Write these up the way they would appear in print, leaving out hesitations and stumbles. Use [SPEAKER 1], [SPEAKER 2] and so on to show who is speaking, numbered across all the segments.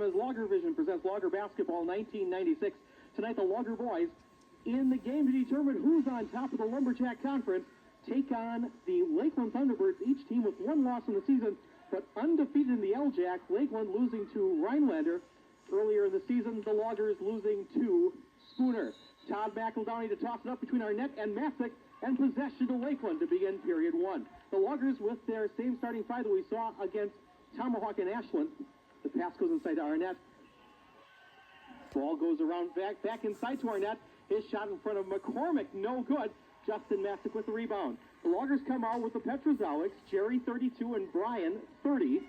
[SPEAKER 1] As Logger Vision presents Logger Basketball 1996. Tonight, the Logger boys, in the game to determine who's on top of the Lumberjack Conference, take on the Lakeland Thunderbirds, each team with one loss in the season, but undefeated in the LJAC. Lakeland losing to Rhinelander earlier in the season. The Loggers losing to Spooner. Todd McEldowney to toss it up between Arnett and Matzik, and possession to Lakeland to begin period one. The Loggers with their same starting five that we saw against Tomahawk and Ashland. The pass goes inside to Arnett. Ball goes around back inside to Arnett. His shot in front of McCormick, no good. Justin Matzik with the rebound. The Loggers come out with the Petrozellics, Jerry 32 and Brian 30.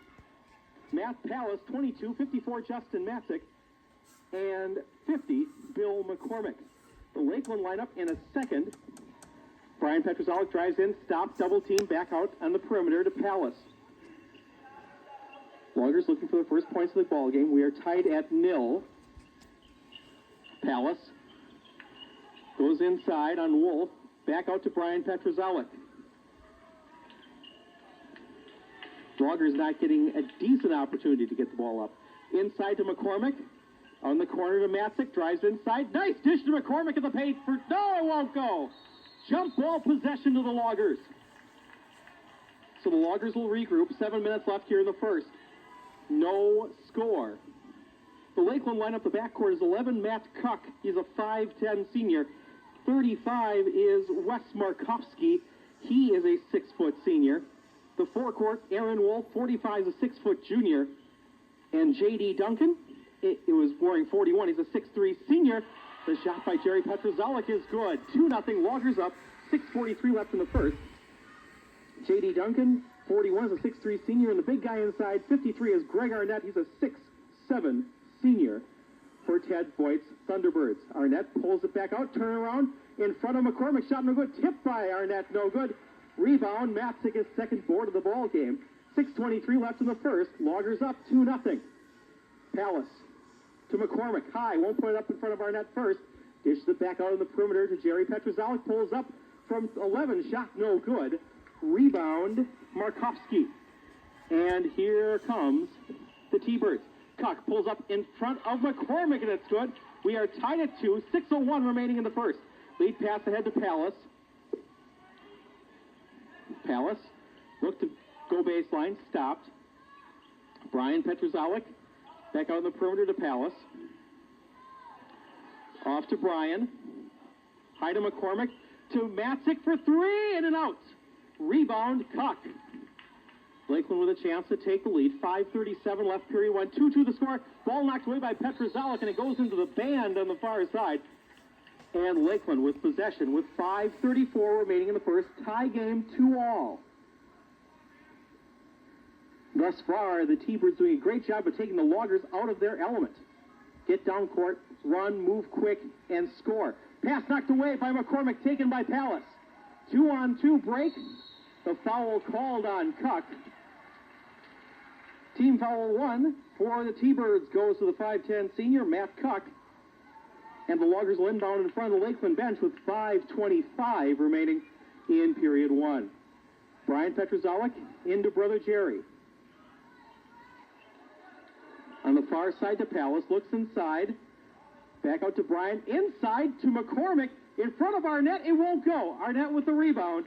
[SPEAKER 1] Matt Pallas 22, 54 Justin Matzik, and 50 Bill McCormick. The Lakeland lineup in a second. Brian Petrozellic drives in, stops, double team, back out on the perimeter to Pallas. Loggers looking for the first points of the ball game. We are tied at 0. Pallas goes inside on Wolf. Back out to Brian Petrozellic. Loggers not getting a decent opportunity to get the ball up. Inside to McCormick. On the corner to Matzik. Drives inside. Nice dish to McCormick in the paint for... No, it won't go. Jump ball possession to the Loggers. So the Loggers will regroup. 7 minutes left here in the first. No score. The Lakeland lineup, the backcourt is 11, Matt Kuck. He's a 5'10 senior. 35 is Wes Markowski. He is a 6-foot senior. The forecourt, Aaron Wolf, 45 is a 6-foot junior. And J.D. Duncan, it was wearing 41. He's a 6'3 senior. The shot by Jerry Petrozellic is good. 2-0, Loggers up. 6:43 left in the first. J.D. Duncan, 41 is a 6'3 senior, and the big guy inside, 53, is Greg Arnett. He's a 6'7 senior for Ted Voigt's Thunderbirds. Arnett pulls it back out, turn around, in front of McCormick, shot no good, tipped by Arnett, no good. Rebound, Matzik is second board of the ball game. 6:23 left in the first, Loggers up 2-0. Pallas to McCormick, high, won't put it up in front of Arnett first. Dishes it back out on the perimeter to Jerry Petrozellic, pulls up from 11, shot no good. Rebound, Markowski. And here comes the Tbirds. Kuck pulls up in front of McCormick, and it's good. We are tied at 2, 6:01 remaining in the first. Lead pass ahead to Pallas. Pallas looked to go baseline, stopped. Brian Petrozellic back out on the perimeter to Pallas. Off to Brian. High to McCormick. To Matzik for three, in and out. Rebound, Kuck. Lakeland with a chance to take the lead. 5:37 left, period one. 2-2 the score. Ball knocked away by Petrozellic, and it goes into the band on the far side. And Lakeland with possession with 5:34 remaining in the first. Tie game 2-all. Thus far, the Tbirds doing a great job of taking the Loggers out of their element. Get down court, run, move quick, and score. Pass knocked away by McCormick, taken by Pallas. 2-on-2 break. The foul called on Kuck. Team foul 1 for the Tbirds goes to the 5'10 senior, Matt Kuck. And the Loggers will inbound in front of the Lakeland bench with 5:25 remaining in period one. Brian Petrozellic into Brother Jerry. On the far side to Pallas, looks inside. Back out to Brian, inside to McCormick. In front of Arnett, it won't go. Arnett with the rebound.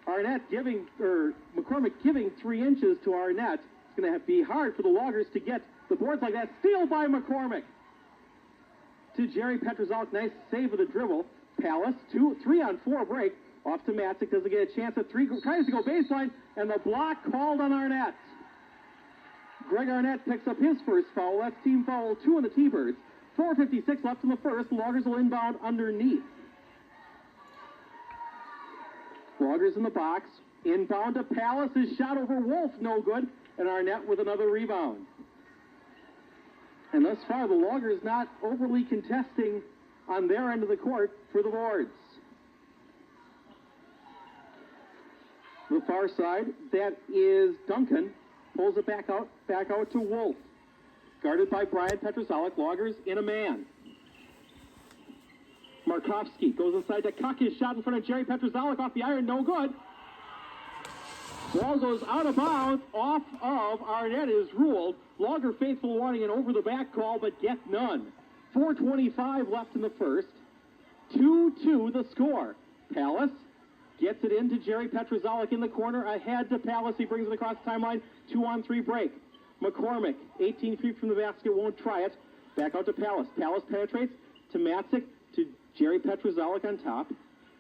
[SPEAKER 1] McCormick giving 3 inches to Arnett. It's going to be hard for the Loggers to get the boards like that. Steal by McCormick. To Jerry Petrozellic, nice save with the dribble. Pallas, 3-on-4 break. Off to Matzik, doesn't get a chance at 3, tries to go baseline, and the block called on Arnett. Greg Arnett picks up his first foul. That's team foul 2 on the Tbirds. 4:56 left in the first. The Loggers will inbound underneath. Loggers in the box. Inbound to Pallas. His shot over Wolf, no good. And Arnett with another rebound. And thus far, the Loggers not overly contesting on their end of the court for the boards. The far side, that is Duncan. Pulls it back out to Wolf. Guarded by Brian Petrozellic. Loggers in a man. Markowski goes inside to Kuck. His shot in front of Jerry Petrozellic off the iron, no good. Ball goes out of bounds, off of Arnett is ruled. Logger faithful wanting an over-the-back call, but get none. 4:25 left in the first. 2-2 the score. Pallas gets it into Jerry Petrozalik in the corner, ahead to Pallas. He brings it across the timeline. 2-on-3 break. McCormick, 18 feet from the basket, won't try it. Back out to Pallas. Pallas penetrates to Matzik, to Jerry Petrozalik on top.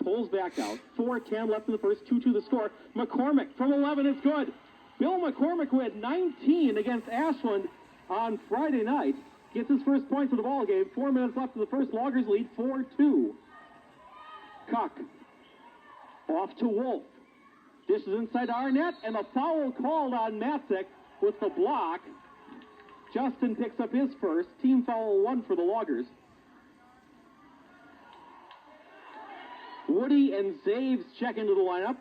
[SPEAKER 1] Pulls back out. 4:10 left in the first. 2-2 the score. McCormick from 11 is good. Bill McCormick, who had 19 against Ashland on Friday night, gets his first points of the ball game. 4 minutes left in the first. Loggers lead 4-2. Cuck off to Wolf. Dishes inside to Arnett, and a foul called on Matzik with the block. Justin picks up his first. Team foul 1 for the Loggers. Woody and Zaves check into the lineup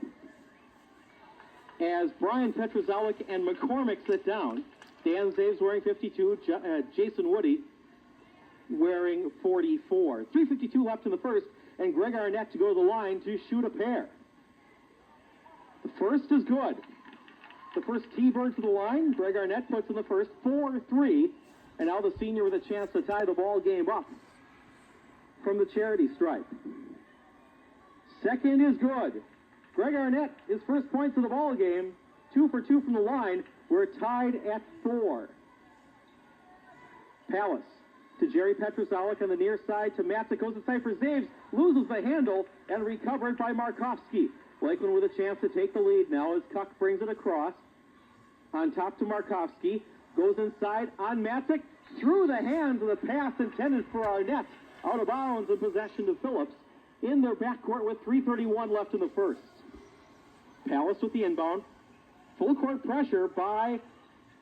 [SPEAKER 1] as Brian Petrozalik and McCormick sit down. Dan Zaves wearing 52, Jason Woody wearing 44. 3:52 left in the first, and Greg Arnett to go to the line to shoot a pair. The first is good. The first T-Bird to the line. Greg Arnett puts in the first 4-3, and now the senior with a chance to tie the ball game up from the charity stripe. Second is good. Greg Arnett, his first points of the ball game, 2 for 2 from the line. We're tied at 4. Pallas to Jerry Petrozalik on the near side to Matzik, goes inside for Zaves, loses the handle, and recovered by Markovsky. Lakeland with a chance to take the lead now as Cuck brings it across. On top to Markovsky, goes inside on Matzik, through the hands of the pass intended for Arnett. Out of bounds in possession to Phillips in their backcourt with 3:31 left in the first. Pallas with the inbound. Full court pressure by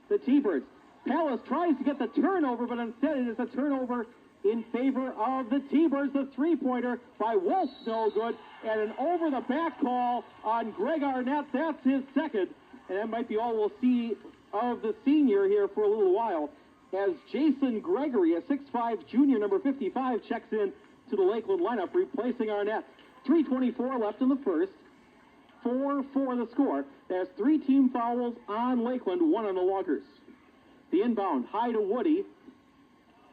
[SPEAKER 1] the Tbirds. Pallas tries to get the turnover, but instead it is a turnover in favor of the Tbirds. The three-pointer by Wolf, no good, and an over-the-back call on Greg Arnett. That's his second, and that might be all we'll see of the senior here for a little while, as Jason Gregory, a 6'5 junior, number 55, checks in to the Lakeland lineup, replacing Arnett. 3:24 left in the first. 4-4 the score. There's 3 team fouls on Lakeland, 1 on the Loggers. The inbound, high to Woody.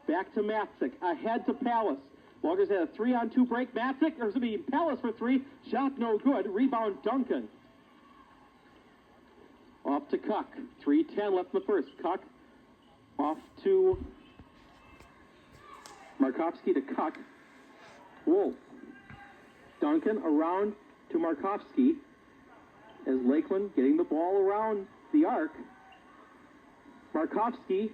[SPEAKER 1] Back to Matzik, ahead to Pallas. Loggers had a 3-on-2 break. Matzik, or Pallas for 3. Shot no good. Rebound Duncan. Off to Cuck. 3:10 left in the first. Cuck off to Markovsky to Cuck. Wolf. Duncan around to Markovsky as Lakeland getting the ball around the arc. Markovsky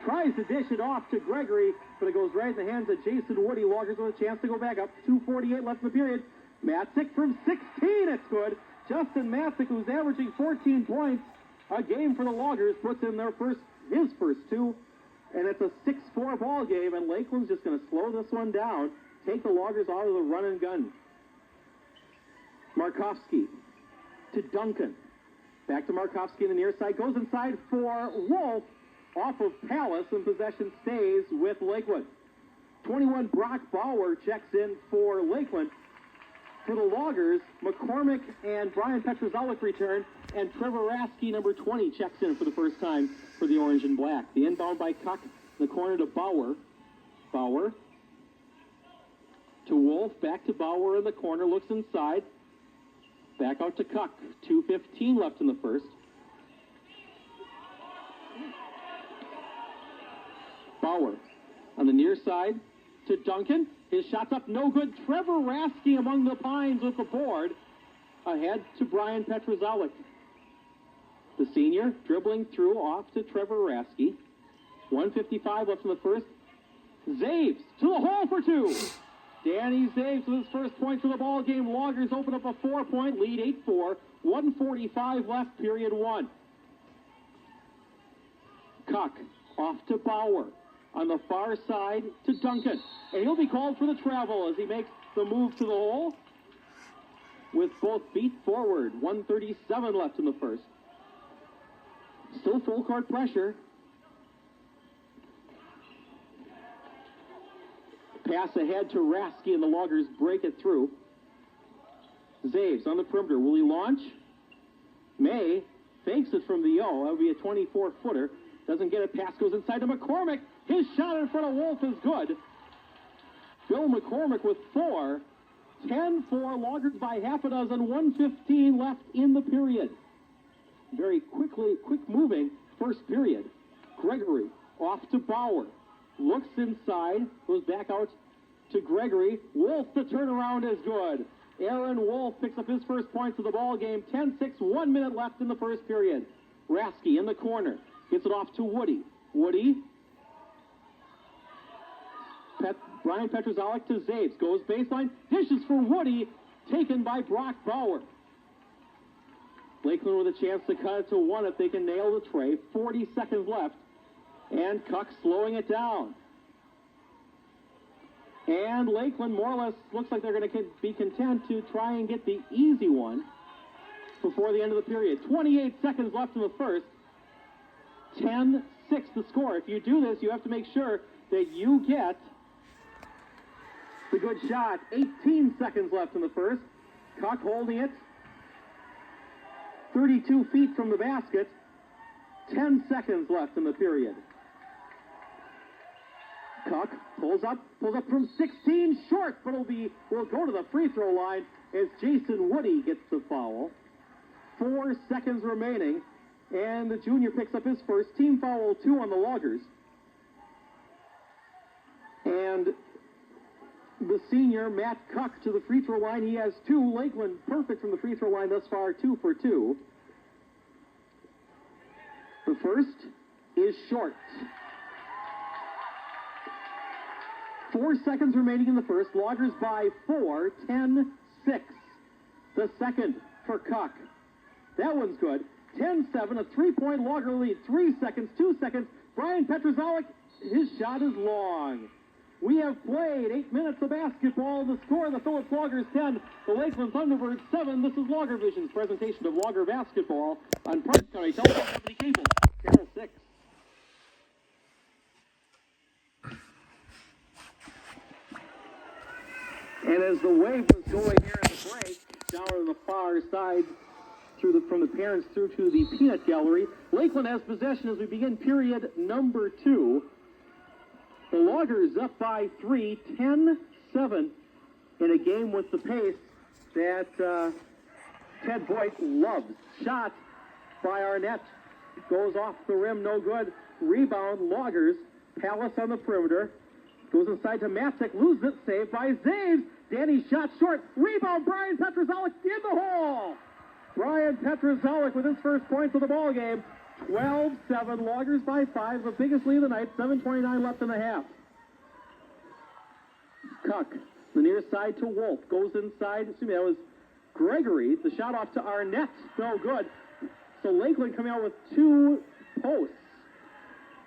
[SPEAKER 1] tries to dish it off to Gregory, but it goes right in the hands of Jason Woody. Loggers with a chance to go back up. 2:48 left in the period. Matzik from 16, it's good. Justin Matzik, who's averaging 14 points a game for the Loggers, puts in his first 2, and it's a 6-4 ball game, and Lakeland's just going to slow this one down, take the Loggers out of the run and gun. Markovsky to Duncan. Back to Markovsky on the near side. Goes inside for Wolf. Off of Pallas, and possession stays with Lakeland. 21, Brock Bauer checks in for Lakeland. For the Loggers, McCormick and Brian Petrozalik return, and Trevor Rasky, number 20, checks in for the first time for the Orange and Black. The inbound by Cuck, the corner to Bauer. Bauer to Wolf, back to Bauer in the corner, looks inside. Back out to Cuck. 2:15 left in the first. Bauer on the near side to Duncan. His shot's up, no good. Trevor Rasky among the pines with the board. Ahead to Brian Petrozalik. The senior dribbling through off to Trevor Rasky. 1:55 left in the first. Zaves to the hole for 2. Danny Zaves with his first point for the ball game. Loggers open up a 4-point lead, 8-4. 1:45 left, period 1. Cuck off to Bauer. On the far side to Duncan. And he'll be called for the travel as he makes the move to the hole with both feet forward. 1:37 left in the first. Still full court pressure. Pass ahead to Rasky, and the Loggers break it through. Zaves on the perimeter. Will he launch? May fakes it from the O. That would be a 24-footer. Doesn't get it. Pass goes inside to McCormick. His shot in front of Wolf is good. Bill McCormick with 4. 10-4, Loggers by half a dozen. 1:15 left in the period. Very quick moving first period. Gregory off to Bauer. Looks inside. Goes back out to Gregory. Wolf, the turnaround is good. Aaron Wolf picks up his first points of the ball game. 10-6, 1 minute left in the first period. Rasky in the corner. Gets it off to Woody. Woody. Brian Petrozalik to Zabes. Goes baseline. Dishes for Woody. Taken by Brock Bauer. Lakeland with a chance to cut it to 1 if they can nail the tray. 40 seconds left. And Cuck slowing it down. And Lakeland more or less looks like they're going to be content to try and get the easy one before the end of the period. 28 seconds left in the first. 10-6 the score. If you do this, you have to make sure that you get the good shot. 18 seconds left in the first. Cuck holding it 32 feet from the basket. 10 seconds left in the period. Cuck pulls up from 16, short, but will go to the free throw line as Jason Woody gets the foul. 4 seconds remaining, and the junior picks up his first team foul, 2 on the Loggers. And the senior, Matt Cuck, to the free throw line. He has 2. Lakeland perfect from the free throw line thus far, 2 for 2. The first is short. 4 seconds remaining in the first. Loggers by 4, 10-6. The second for Cuck. That one's good. 10-7, a 3-point Logger lead. 3 seconds, 2 seconds. Brian Petrozalik, his shot is long. We have played 8 minutes of basketball. The score, the Phillips Loggers 10, the Lakeland Thunderbirds 7. This is Logger Vision's presentation of Logger basketball on Price County Telephone Company Cable, Channel 6. And as the wave was going here in the break, down on the far side, from the parents through to the peanut gallery, Lakeland has possession as we begin period number 2. The Loggers up by 3, 10-7, in a game with the pace that Ted Voigt loves. Shot by Arnett. Goes off the rim, no good. Rebound, Loggers. Palace on the perimeter. Goes inside to Matzek, loses it, saved by Zaves. Danny shot short. Rebound, Brian Petrozalik in the hole. Brian Petrozalik with his first points of the ball game. 12-7, Loggers by 5, the biggest lead of the night. 7:29 left in the half. Cuck, the near side to Wolf, goes inside. That was Gregory. The shot off to Arnett, no good. So Lakeland coming out with 2 posts.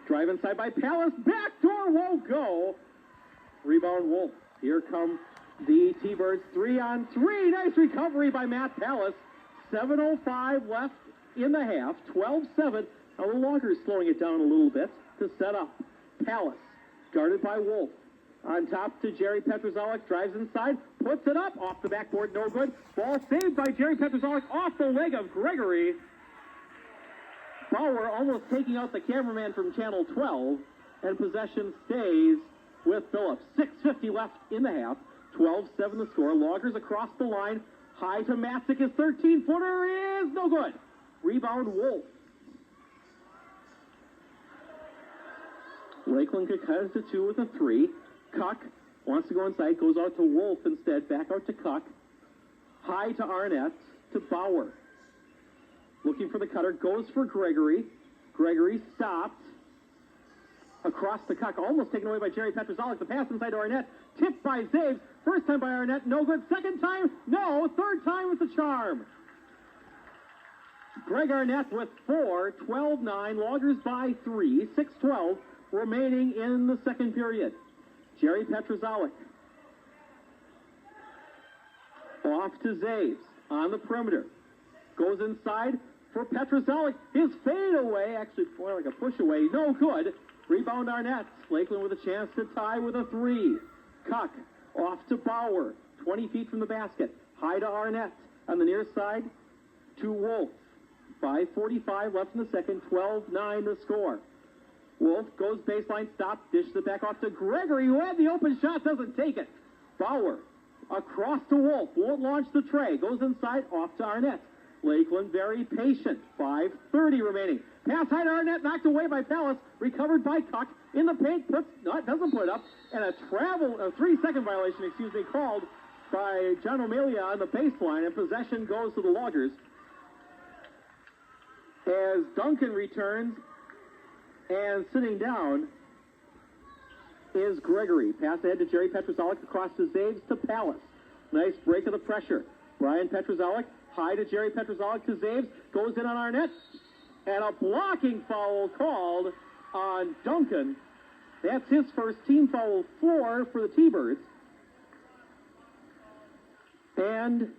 [SPEAKER 1] Drive inside by Palace. Backdoor won't go. Rebound Wolf. Here come the Tbirds. 3-on-3. Nice recovery by Matt Palace. 7:05 left in the half. 12-7. Now the Loggers slowing it down a little bit to set up. Palace guarded by Wolf. On top to Jerry Petrozalik. Drives inside. Puts it up. Off the backboard. No good. Ball saved by Jerry Petrozalik off the leg of Gregory. Bauer almost taking out the cameraman from Channel 12. And possession stays with Phillips. 6:50 left in the half. 12-7 the score. Loggers across the line. High to Matzek. His 13-footer is no good. Rebound Wolf. Lakeland could cut it to 2 with a 3. Cuck wants to go inside. Goes out to Wolf instead. Back out to Cuck. High to Arnett. To Bauer. Looking for the cutter. Goes for Gregory. Gregory stopped. Across the Cuck. Almost taken away by Jerry Petrozalik. The pass inside to Arnett. Tipped by Zaves. First time by Arnett. No good. Second time. No. Third time with the charm. Greg Arnett with 4. 12-9. Loggers by 3. 6-12 remaining in the second period. Jerry Petrozalik. Off to Zaves on the perimeter. Goes inside for Petrozalik. His fade away, actually more like a push away, no good. Rebound Arnett. Lakeland with a chance to tie with a 3. Cuck off to Bauer. 20 feet from the basket. High to Arnett. On the near side to Wolf. 5:45 left in the second, 12-9 the score. Wolf goes baseline, stop, dishes it back off to Gregory, who had the open shot, doesn't take it. Bauer across to Wolf, won't launch the tray, goes inside, off to Arnett. Lakeland very patient, 5:30 remaining. Pass high to Arnett, knocked away by Palace, recovered by Cuck, in the paint, doesn't put it up, and a 3-second violation, called by John O'Melia on the baseline, and possession goes to the Loggers. As Duncan returns, and sitting down is Gregory. Pass ahead to Jerry Petrozalik, across to Zaves to Palace. Nice break of the pressure. Brian Petrozalik, high to Jerry Petrozalik to Zaves, goes in on Arnett, and a blocking foul called on Duncan. That's his first team foul, 4 for the Tbirds. And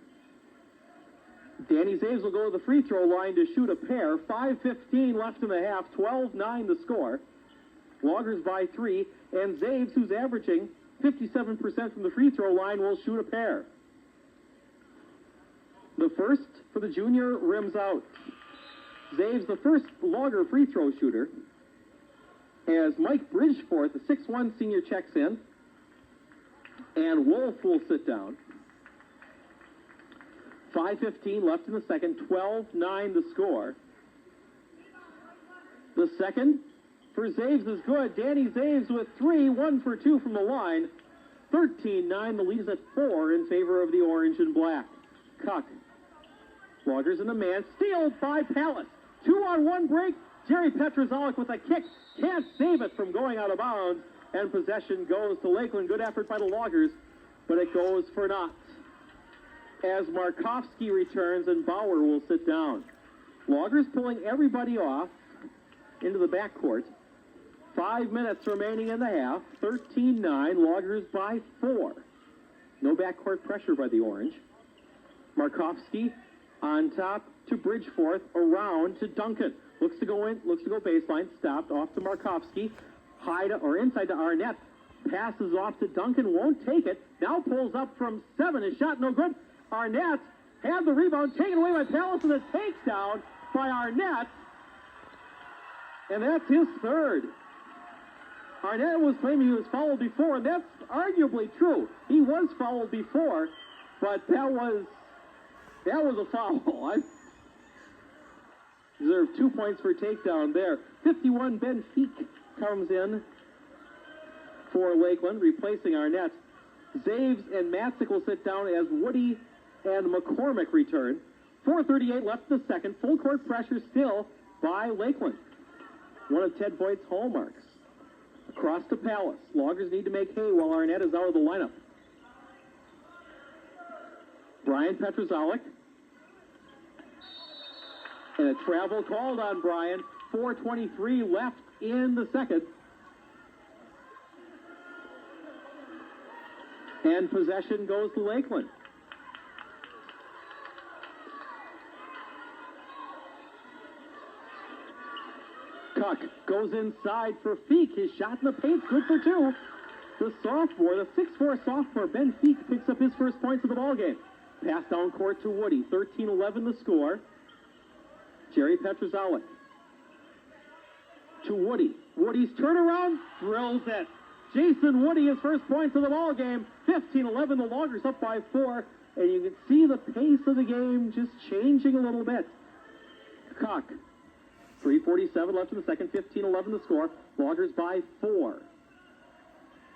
[SPEAKER 1] Danny Zaves will go to the free throw line to shoot a pair. 5:15 left in the half, 12-9 the score. Loggers by 3, and Zaves, who's averaging 57% from the free throw line, will shoot a pair. The first for the junior rims out. Zaves, the first Logger free throw shooter, as Mike Bridgeforth, the 6'1 senior, checks in, and Wolf will sit down. 5:15 left in the second, 12-9 the score. The second for Zaves is good. Danny Zaves with 3, 1 for 2 from the line. 13-9, the lead is at 4 in favor of the orange and black. Cuck. Loggers in the man, steal by Palace. 2-on-1 break. Jerry Petrozalik with a kick. Can't save it from going out of bounds. And possession goes to Lakeland. Good effort by the Loggers, but it goes for naught. As Markovsky returns and Bauer will sit down. Loggers pulling everybody off into the backcourt. 5 minutes remaining in the half. 13-9. Loggers by 4. No backcourt pressure by the orange. Markovsky on top to Bridgeforth, around to Duncan. Looks to go baseline, stopped off to Markovsky, inside to Arnett. Passes off to Duncan, won't take it. Now pulls up from 7, his shot no good. Arnett had the rebound, taken away by Palace, and a takedown by Arnett. And that's his third. Arnett was claiming he was fouled before, and that's arguably true. He was fouled before, but that was a foul. I deserve 2 points for takedown there. 51, Ben Feek comes in for Lakeland, replacing Arnett. Zaves and Matzik will sit down as Woody and McCormick return. 4:38 left in the second. Full court pressure still by Lakeland. One of Ted Boyd's hallmarks. Across to Palace. Loggers need to make hay while Arnett is out of the lineup. Brian Petrozalik. And a travel called on Brian. 4:23 left in the second. And possession goes to Lakeland. Cuck goes inside for Feek. His shot in the paint's good for 2. The 6'4 sophomore, Ben Feek, picks up his first points of the ballgame. Pass down court to Woody. 13-11 the score. Jerry Petrozalik to Woody. Woody's turnaround, drills it. Jason Woody, his first points of the ballgame. 15-11, the Loggers up by 4. And you can see the pace of the game just changing a little bit. Cuck. 3:47 left in the second, 15-11 the score. Loggers by 4.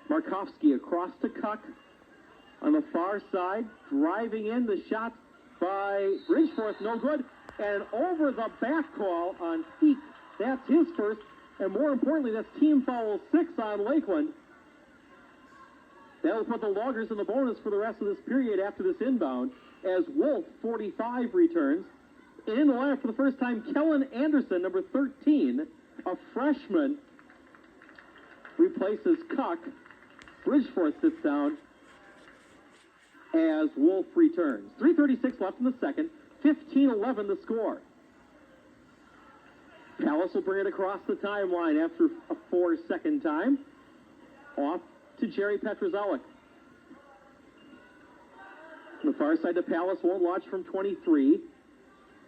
[SPEAKER 1] Markovsky across to Cuck on the far side, driving in, the shot by Bridgeforth, no good, and over the back call on Feek. That's his first, and more importantly, that's team foul 6 on Lakeland. That'll put the Loggers in the bonus for the rest of this period after this inbound, as Wolf, 45, returns. And in the lineup for the first time, Kellen Anderson, number 13, a freshman, replaces Cuck. Bridgeforth sits down as Wolf returns. 3:36 left in the second, 15-11 the score. Palace will bring it across the timeline after a 4-second time. Off to Jerry Petrozalik. On the far side to Palace, won't launch from 23.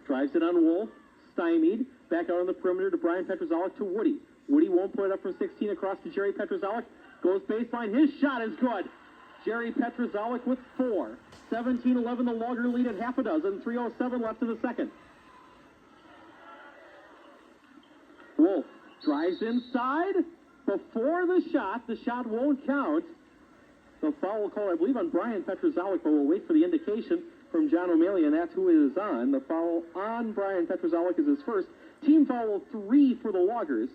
[SPEAKER 1] Drives it on Wolf. stymied. Back out on the perimeter to Brian Petrozellik to Woody. Woody won't put it up from 16 across to Jerry Petrozellik. Goes baseline. His shot is good. Jerry Petrozellik with 4. 17-11, the Logger lead at half a dozen. 3:07 left in the second. Wolf drives inside. Before the shot won't count. The foul call, I believe, on Brian Petrozellik, but we'll wait for the indication from John O'Malley, and that's who it is on. The foul on Brian Petrozellik is his first. Team foul 3 for the Loggers.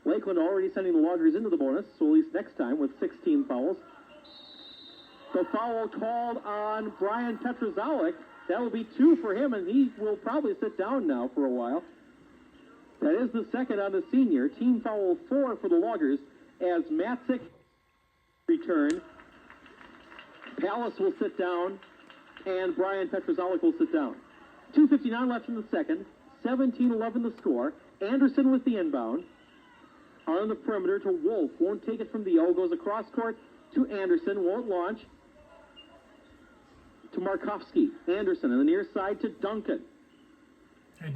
[SPEAKER 1] Lakeland already sending the Loggers into the bonus, so at least next time with 16 fouls. The foul called on Brian Petrozellik. That will be 2 for him, and he will probably sit down now for a while. That is the second on the senior. Team foul 4 for the Loggers as Matzik return. Pallas will sit down, and Brian Petrozellik will sit down. 2:59 left in the second. 17-11 the score. Anderson with the inbound. On the perimeter to Wolf. Won't take it from the O. Goes across court to Anderson. Won't launch. To Markovsky. Anderson on the near side to Duncan.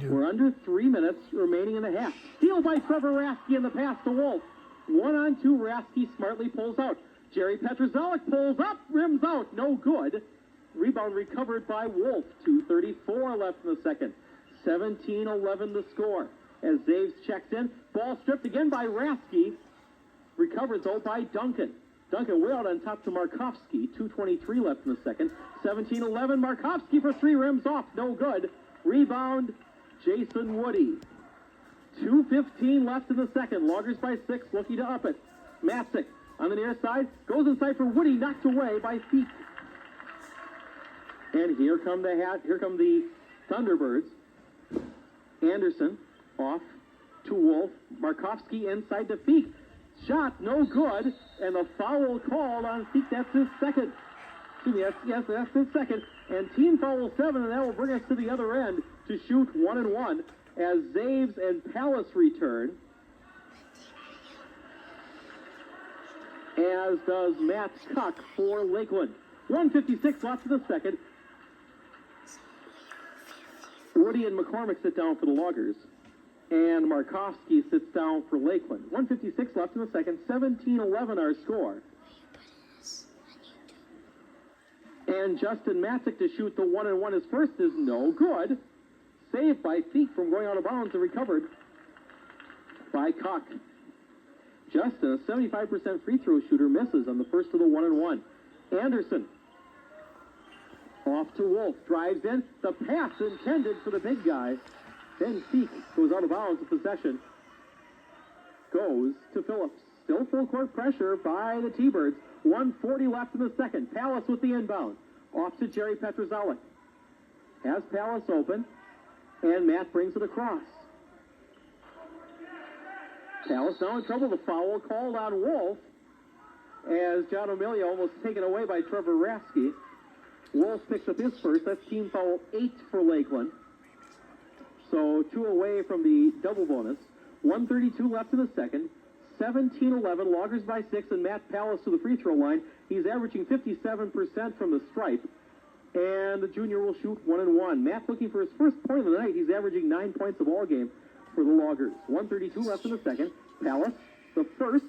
[SPEAKER 1] We're under 3 minutes remaining in the half. Steal by Trevor Rasky in the pass to Wolf. 1-on-2. Rasky smartly pulls out. Jerry Petrozellik pulls up, rims out, no good. Rebound recovered by Wolf. 2:34 left in the second. 17-11 the score. As Zaves checks in, ball stripped again by Rasky. Recovered though by Duncan. Duncan way out on top to Markovsky. 2:23 left in the second. 17-11. Markovsky for 3, rims off, no good. Rebound, Jason Woody. 2:15 left in the second. Loggers by 6, looking to up it. Matzik on the near side, goes inside for Woody, knocked away by Feek. And here come the Thunderbirds. Anderson off to Wolf. Markovsky inside to Feek. Shot no good, and the foul called on Feek. That's his second. That's his second. And team foul 7, and that will bring us to the other end to shoot 1-1 as Zaves and Pallas return. As does Matt Cuck for Lakeland. 1:56 left in the second. Woody and McCormick sit down for the Loggers. And Markovsky sits down for Lakeland. 1:56 left in the second. 17-11 our score. And Justin Matzik to shoot the 1-1. His first is no good. Saved by Feek from going out of bounds and recovered by Cuck. Justin, a 75% free throw shooter, misses on the first of the 1-1. Anderson off to Wolf, drives in. The pass intended for the big guy. Then Feek goes out of bounds. The possession goes to Phillips. Still full court pressure by the Tbirds. 1:40 left in the second. Pallas with the inbound. Off to Jerry Petrozellik. Has Pallas open, and Matt brings it across. Pallas now in trouble. The foul called on Wolf as John O'Malley almost taken away by Trevor Rasky. Wolf picks up his first. That's team foul 8 for Lakeland. So 2 away from the double bonus. 1:32 left in the second. 17-11, Loggers by 6, and Matt Pallas to the free throw line. He's averaging 57% from the stripe, and the junior will shoot 1-1. Matt looking for his first point of the night. He's averaging 9 points a ball game for the Loggers. 1:32 left in the second. Pallas, the first,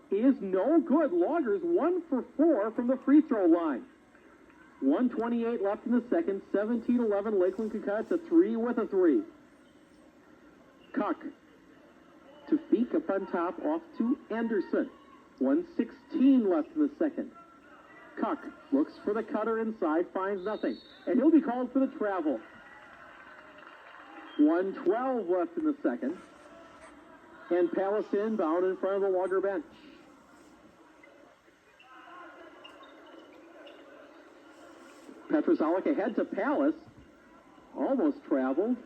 [SPEAKER 1] is no good. Loggers 1 for 4 from the free throw line. 1:28 left in the second. 17-11, Lakeland Concuts a 3 with a 3. Cuck to Feek up on top, off to Anderson. 1:16 left in the second. Cuck looks for the cutter inside, finds nothing. And he'll be called for the travel. 1:12 left in the second. And Pallas inbound in front of the Logger bench. Petrozellik ahead to Pallas. Almost traveled.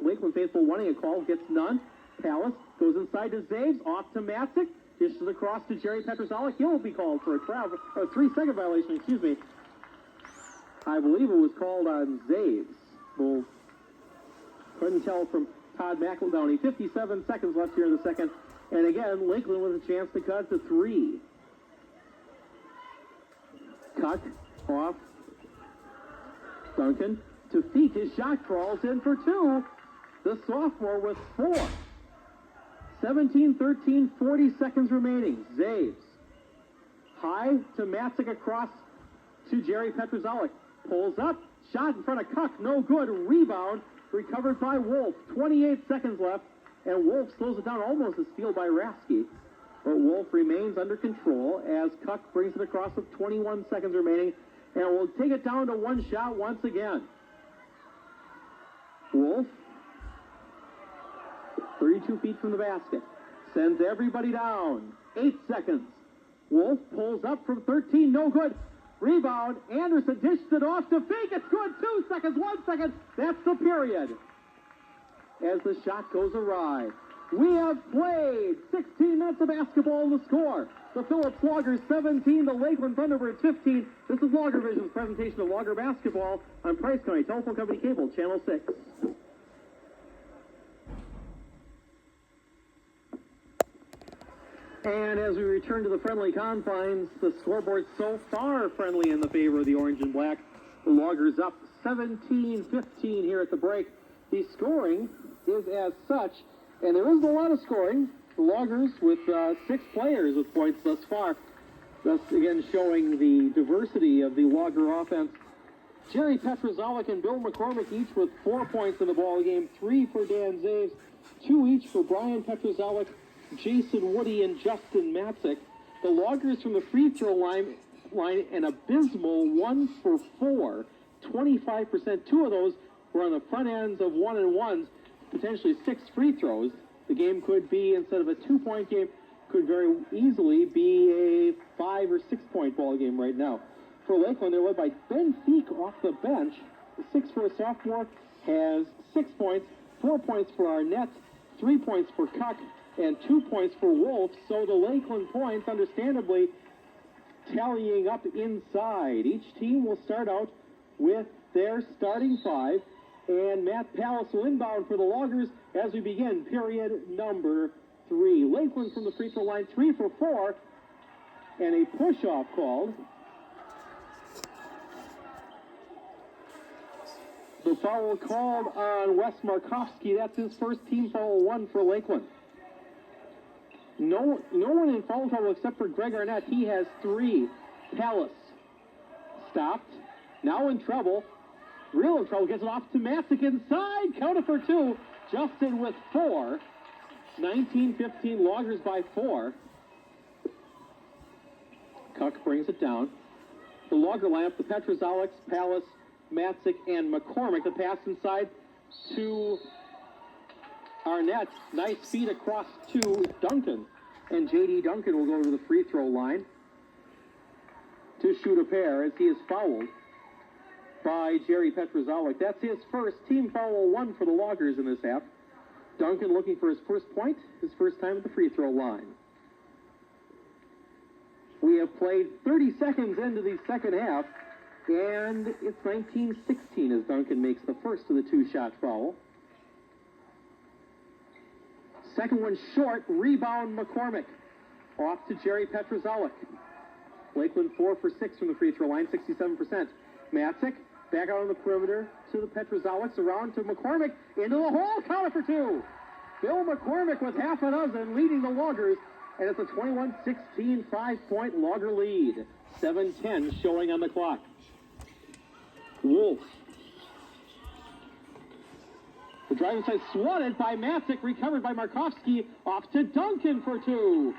[SPEAKER 1] Lakeland faithful wanting a call, gets none. Pallas goes inside to Zaves, off to Matzik, dishes across to Jerry Petrozellik. He'll be called for a travel, a 3-second violation, excuse me. I believe it was called on Zaves. Well, couldn't tell from Todd McEldowney. 57 seconds left here in the second. And again, Lakeland with a chance to cut to 3. Cuck off. Duncan to Feek. His shot crawls in for 2. the sophomore with 4. 17-13, 40 seconds remaining. Zaves. High to Matzik across to Jerry Petrozellik. Pulls up, shot in front of Kuck, no good. Rebound, recovered by Wolf. 28 seconds left, and Wolf slows it down, almost a steal by Rasky. But Wolf remains under control as Kuck brings it across with 21 seconds remaining, and will take it down to one shot once again. Wolf, 32 feet from the basket, sends everybody down. 8 seconds. Wolf pulls up from 13, no good. Rebound, Anderson dishes it off to Fink. It's good. 2 seconds, 1 second. That's the period. As the shot goes awry. We have played 16 minutes of basketball in the score. The Phillips Loggers 17, the Lakeland Thunderbirds 15. This is Logger Vision's presentation of Logger basketball on Price County Telephone Company Cable, Channel 6. And as we return to the friendly confines, the scoreboard so far friendly in the favor of the orange and black. The Loggers up 17-15 here at the break. The scoring is as such, and there isn't a lot of scoring. The Loggers with 6 players with points thus far. Thus, again, showing the diversity of the Logger offense. Jerry Petrozellik and Bill McCormick each with 4 points in the ball game. 3 for Dan Zaves, 2 each for Brian Petrozellik, Jason Woody, and Justin Matzik. The Loggers from the free throw line an abysmal 1 for 4, 25%. 2 of those were on the front ends of 1-and-1s, potentially 6 free throws. The game could be, instead of a 2-point game, could very easily be a 5 or 6 point ball game right now. For Lakeland, they're led by Ben Feek off the bench. The 6'4" sophomore has 6 points, 4 points for Arnett, 3 points for Kuck, and 2 points for Wolf. So the Lakeland points, understandably, tallying up inside. Each team will start out with their starting 5, and Matt Pallas will inbound for the Loggers as we begin period number 3. Lakeland from the free throw line, 3 for 4, and a push-off called. The foul called on Wes Markowski. That's his first team foul, 1 for Lakeland. No one in foul trouble except for Greg Arnett. He has 3. Pallas stopped. Now in trouble. Real in trouble. Gets it off to Matzik inside. Counted for 2. Justin with 4. 19-15. Loggers by 4. Kuck brings it down. The Logger lineup, the Petrozelliks, Pallas, Matzik, and McCormick. The pass inside to Arnett. Nice feed across to Duncan. And J.D. Duncan will go to the free throw line to shoot a pair as he is fouled by Jerry Petrozellik. That's his first team foul, 1 for the Loggers in this half. Duncan looking for his first point, his first time at the free throw line. We have played 30 seconds into the second half, and it's 19-16 as Duncan makes the first of the 2-shot foul. Second one short, rebound McCormick. Off to Jerry Petrozellik. Lakeland 4 for 6 from the free throw line, 67%. Matzik back out on the perimeter to the Petrozelliks, around to McCormick, into the hole, counter for 2. Bill McCormick with half a dozen, leading the Loggers, and it's a 21-16 5-point Logger lead. 7:10 showing on the clock. Wolf. The drive side swatted by Matzik, recovered by Markowski, off to Duncan for 2.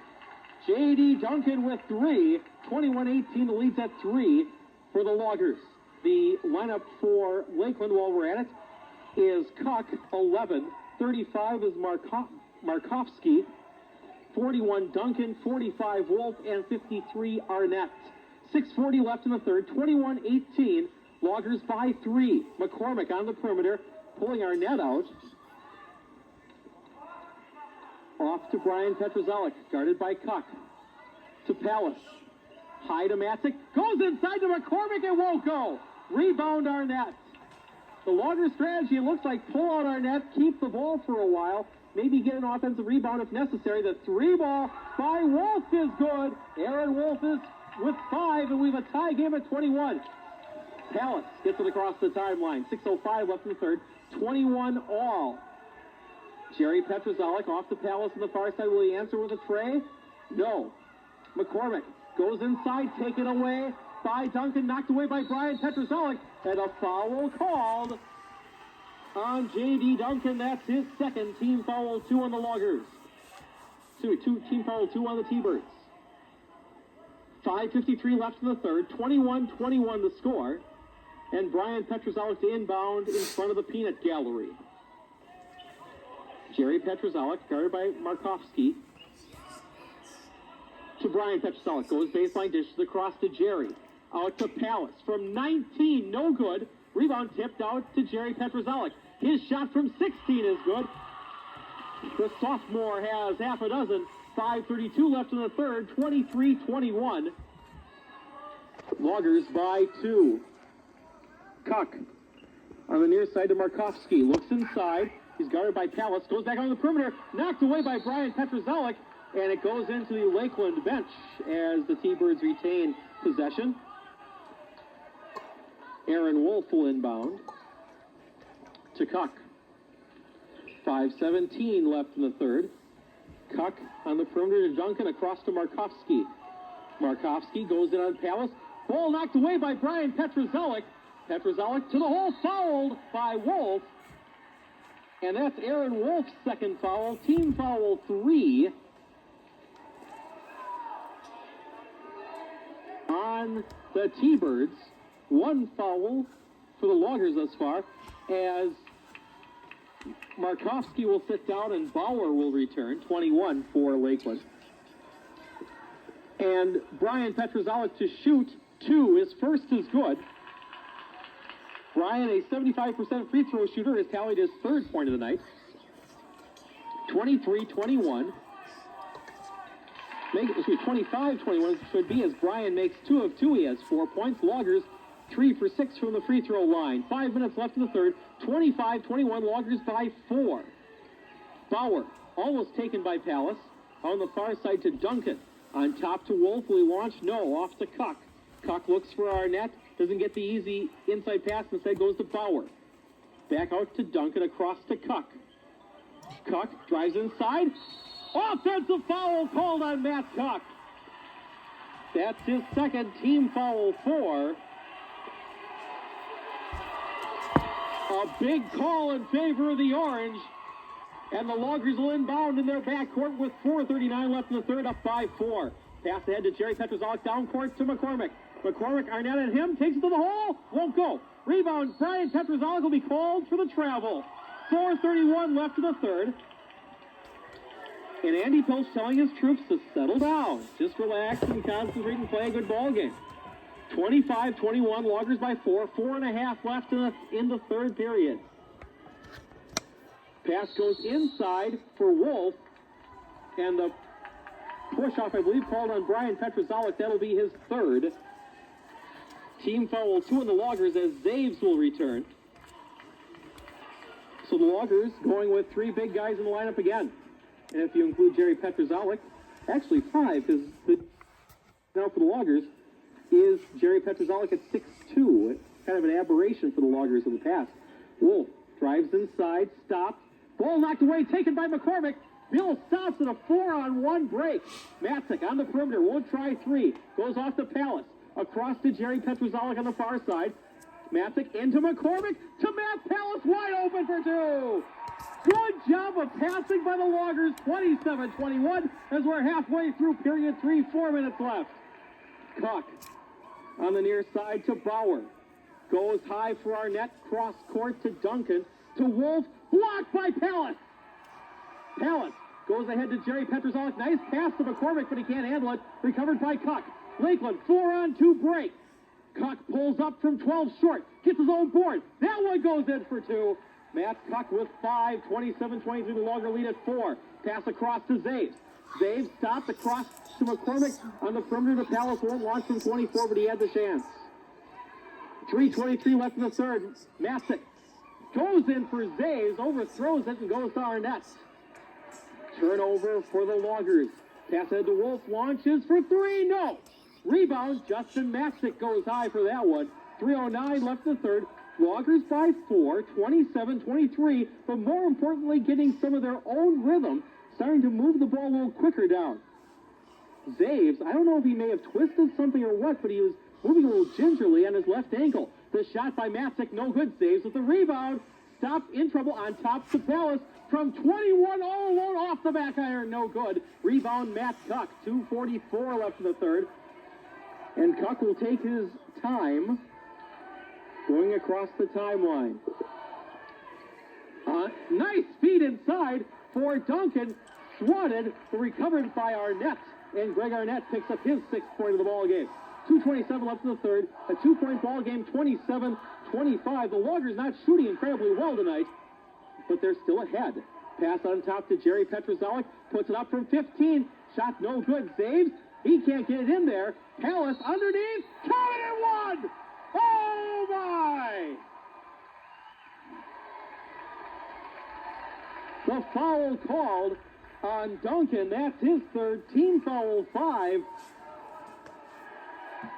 [SPEAKER 1] J.D. Duncan with 3. 21-18, the lead's at 3 for the Loggers. The lineup for Lakeland, while we're at it, is Kuck, 11. 35 is Markowski. 41 Duncan, 45 Wolf, and 53 Arnett. 6:40 left in the third. 21-18, Loggers by 3. McCormick on the perimeter, pulling Arnett out. Off to Brian Petrozellik, guarded by Kuck. To Pallas. High to Matzik. Goes inside to McCormick and won't go. Rebound Arnett. The Logger strategy, it looks like pull out Arnett, keep the ball for a while, maybe get an offensive rebound if necessary. The 3 ball by Wolf is good. Aaron Wolf is with 5, and we have a tie game at 21. Pallas gets it across the timeline. 6:05 left in the third. 21 all. Jerry Petrozalik off the Palace on the far side. Will he answer with a tray? No. McCormick goes inside, taken away by Duncan, knocked away by Brian Petrozalik, and a foul called on J.D. Duncan. That's his second. Team foul 2 on the Loggers. Team foul 2 on the Tbirds. 5:53 left in the third. 21-21 the score. And Brian Petrozalik to inbound in front of the peanut gallery. Jerry Petrozalik, guarded by Markovsky. To Brian Petrozalik, goes baseline, dishes across to Jerry. Out to Palace from 19, no good. Rebound tipped out to Jerry Petrozalik. His shot from 16 is good. The sophomore has half a dozen. 5:32 left in the third, 23-21. Loggers by 2. Kuck on the near side to Markovsky. Looks inside. He's guarded by Palace. Goes back on the perimeter. Knocked away by Brian Petrozalik. And it goes into the Lakeland bench as the Tbirds retain possession. Aaron Wolf will inbound to Kuck. 5:17 left in the third. Kuck on the perimeter to Duncan, across to Markovsky. Markovsky goes in on Palace. Ball knocked away by Brian Petrozalik. Petrozalik to the hole, fouled by Wolf. And that's Aaron Wolf's second foul. Team foul 3 on the Tbirds. 1 foul for the Loggers thus far, as Markovsky will sit down and Bauer will return. 21 for Lakeland. And Brian Petrozalik to shoot 2. His first is good. Brian, a 75% free throw shooter, has tallied his third point of the night. 23-21. 25-21 should be, as Brian makes 2 of 2. He has 4 points. Loggers 3 for 6 from the free throw line. 5 minutes left in the third. 25-21. Loggers by 4. Bauer almost taken by Palace. On the far side to Duncan. On top to Wolf. Will he launch? No. Off to Kuck. Kuck looks for Arnett. Doesn't get the easy inside pass. Instead goes to Bauer. Back out to Duncan. Across to Kuck. Kuck drives inside. Offensive foul called on Matt Kuck. That's his second. Team foul 4. A big call in favor of the Orange. And the Loggers will inbound in their backcourt with 4:39 left in the third, up by 4. Pass ahead to Jerry Petrozalik, down court to McCormick. McCormick, Arnett and him, takes it to the hole, won't go. Rebound, Brian Petrozalik will be called for the travel. 4:31 left in the third. And Andy Pilch telling his troops to settle down. Just relax and concentrate and play a good ball game. 25-21, Loggers by 4. 4.5 left in the third period. Pass goes inside for Wolf. And the push-off, I believe, called on Brian Petrozalik. That'll be his third. Team foul 2 on the Loggers as Zaves will return. So the Loggers going with 3 big guys in the lineup again. And if you include Jerry Petrozalik, actually 5, because now for the Loggers is Jerry Petrozalik at 6'2". Kind of an aberration for the Loggers in the past. Wolf drives inside, stopped. Ball knocked away, taken by McCormick. Bill stops at a 4-on-1 break. Matzik on the perimeter, won't try 3. Goes off to Palace. Across to Jerry Petrozalik on the far side. Matzik into McCormick to Matt Palace, wide open for 2. Good job of passing by the Loggers, 27-21, as we're halfway through period 3, 4 minutes left. Kuck on the near side to Bauer. Goes high for Arnett, cross court to Duncan, to Wolf, blocked by Palace. Palace goes ahead to Jerry Petrozalik, nice pass to McCormick, but he can't handle it. Recovered by Kuck. Lakeland, 4-on-2 break. Kuck pulls up from 12 short, gets his own board. That one goes in for 2. Matt Kuck with 5, 27-23, the Logger lead at 4. Pass across to Zaves. Zaves stopped across to McCormick on the perimeter. The Palace won't launch from 24, but he had the chance. 3:23 left in the third. Matzik goes in for Zaves, overthrows it, and goes to Arnett. Turnover for the Loggers. Pass ahead to Wolf, launches for 3, no! Rebound, Justin Matzik goes high for that one. 3:09 left in the third. Loggers by 4, 27-23, but more importantly, getting some of their own rhythm, starting to move the ball a little quicker down. Zaves, I don't know if he may have twisted something or what, but he was moving a little gingerly on his left ankle. The shot by Matzik, no good. Zaves with the rebound. Stopped in trouble on top to Palace from 21 all alone off the back iron, no good. Rebound Matt Cuck, 2:44 left in the third. And Cuck will take his time going across the timeline. Nice feed inside for Duncan. Swatted, recovered by Arnett. And Greg Arnett picks up his 6th point of the ball game. 2:27 left in the third. A 2-point ball game, 27-25. The Loggers not shooting incredibly well tonight, but they're still ahead. Pass on top to Jerry Petrozellik. Puts it up from 15. Shot no good. Saves. He can't get it in there. Palace underneath. Count it at 1. Oh, my! The foul called on Duncan. That's his 3rd. Team foul 5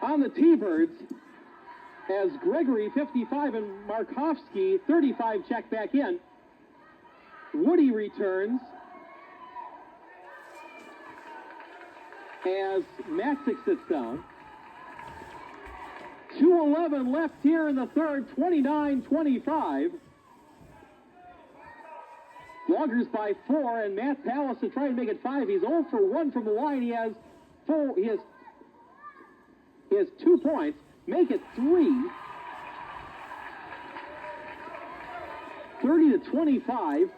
[SPEAKER 1] on the Tbirds, as Gregory, 55, and Markovsky, 35, check back in. Woody returns as Matzik sits down. 2:11 left here in the third, 29-25. Loggers by 4, and Matt Palace to try and make it 5. He's 0 for 1 from the line. He has 2 points. Make it 3. 30-25.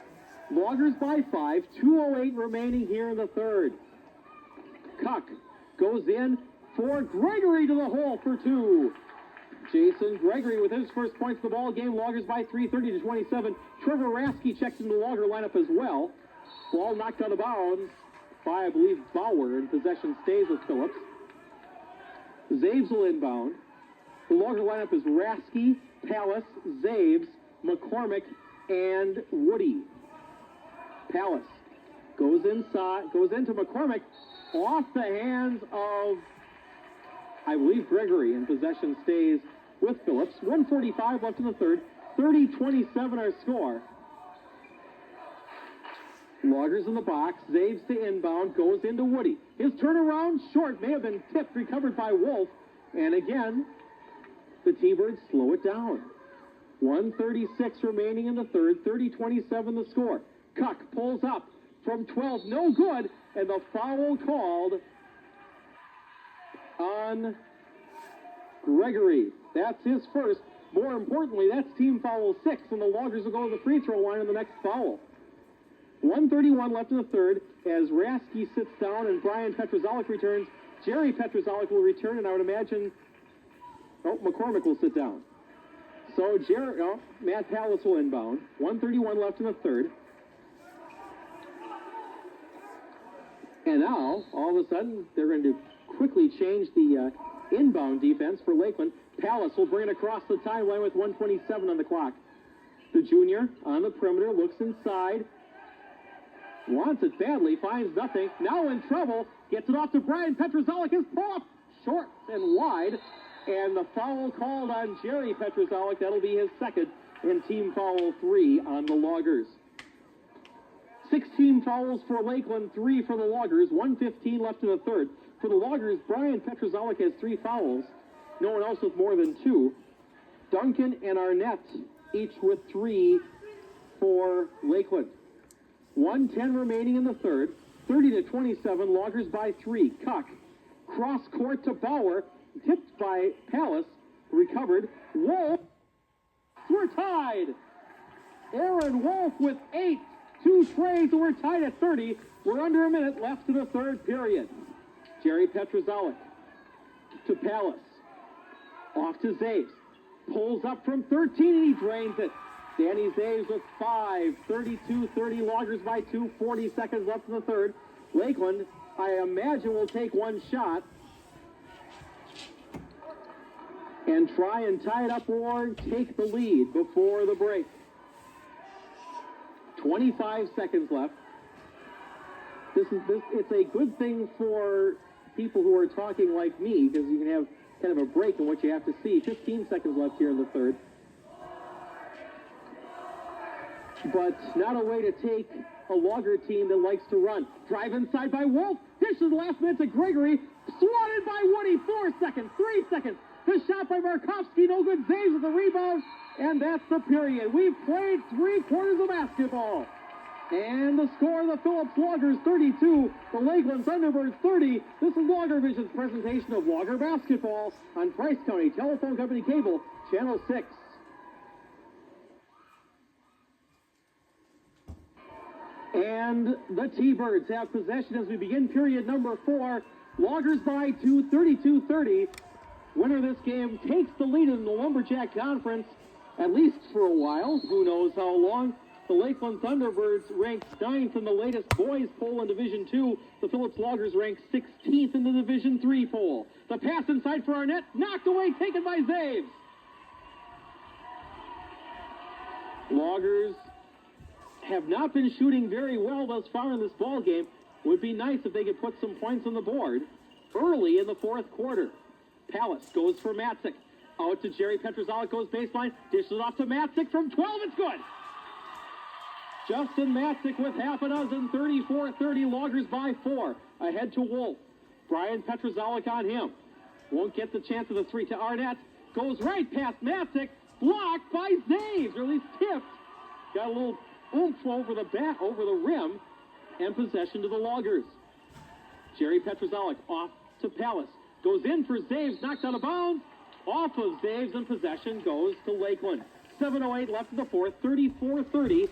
[SPEAKER 1] Loggers by 5. 2:08 remaining here in the third. Cuck goes in for Gregory to the hole for 2. Jason Gregory with his first points of the ball game. Loggers by 3, 30-27. Trevor Rasky checks into the Logger lineup as well. Ball knocked out of bounds by, I believe, Bauer, and possession stays with Phillips. Zaves will inbound. The Logger lineup is Rasky, Palace, Zaves, McCormick, and Woody. Palace goes inside, goes into McCormick, off the hands of, I believe, Gregory, and possession stays with Phillips. 1:45 left in the third. 30-27 our score. Loggers in the box. Zaves to inbound. Goes into Woody. His turnaround short. May have been tipped. Recovered by Wolf. And again, the Tbirds slow it down. 1:36 remaining in the third. 30-27 the score. Cuck pulls up from 12. No good. And the foul called on Gregory. That's his first. More importantly, that's team foul 6, and the Loggers will go to the free throw line in the next foul. 1:31 left in the third as Rasky sits down and Brian Petrozellik returns. Jerry Petrozellik will return, and I would imagine, McCormick will sit down. So Matt Palace will inbound. 1:31 left in the third. And now, all of a sudden, they're going to quickly change the inbound defense for Lakeland. Palace will bring it across the timeline with 1:27 on the clock. The junior on the perimeter looks inside. Wants it badly, finds nothing. Now in trouble. Gets it off to Brian Petrozellik. His pull-up short and wide. And the foul called on Jerry Petrozellik. That'll be his second, and team foul 3 on the Loggers. 16 fouls for Lakeland, 3 for the Loggers. 1:15 left in the third. For the Loggers, Brian Petrozellik has 3 fouls. No one else with more than 2. Duncan and Arnett each with 3 for Lakeland. 1:10 remaining in the third. 30-27, Loggers by 3. Cuck, cross court to Bauer, tipped by Palace, recovered. Wolf, we're tied. Aaron Wolf with 8. 2 trays, and we're tied at 30. We're under a minute left in the third period. Jerry Petrozellik to Palace. Off to Zaves. Pulls up from 13 and he drains it. Danny Zaves with 5. 32-30, Loggers by 2. 40 seconds left in the third. Lakeland, I imagine, will take one shot and try and tie it up or take the lead before the break. 25 seconds left. It's a good thing for people who are talking like me, because you can have kind of a break in what you have to see. 15 seconds left here in the third. but not a way to take a Logger team that likes to run. Drive inside by Wolf. Dish to the last minute to Gregory. Swatted by Woody. 4 seconds. 3 seconds. The shot by Markovsky. No good. Zaves with the rebound. And that's the period. We've played 3 quarters of basketball. And the score, the Phillips Loggers 32, the Lakeland Thunderbirds 30. This is Logger Vision's presentation of Logger basketball on Price County Telephone Company Cable, Channel 6. And the Tbirds have possession as we begin period number 4. Loggers by 2, 32-30. Winner of this game takes the lead in the Lumberjack Conference, at least for a while. Who knows how long. The Lakeland Thunderbirds ranked 9th in the latest boys poll in Division 2. The Phillips Loggers ranked 16th in the Division 3 poll. The pass inside for Arnett, knocked away, taken by Zaves. Loggers have not been shooting very well thus far in this ball game. Would be nice if they could put some points on the board early in the 4th quarter. Pallas goes for Matzik. Out to Jerry Petrozelli, goes baseline, dishes it off to Matzik from 12, it's good. Justin Matzik with half a dozen, 34-30, Loggers by 4. Ahead to Wolf. Brian Petrozelli on him. Won't get the chance of the 3 to Arnett. Goes right past Matzik, blocked by Zaves, or at least tipped. Got a little oomph over the back, over the rim, and possession to the Loggers. Jerry Petrozelli off to Pallas. Goes in for Zaves, knocked out of bounds. Off of Zaves, and possession goes to Lakeland. 7:08 left in the 4th, 34-30.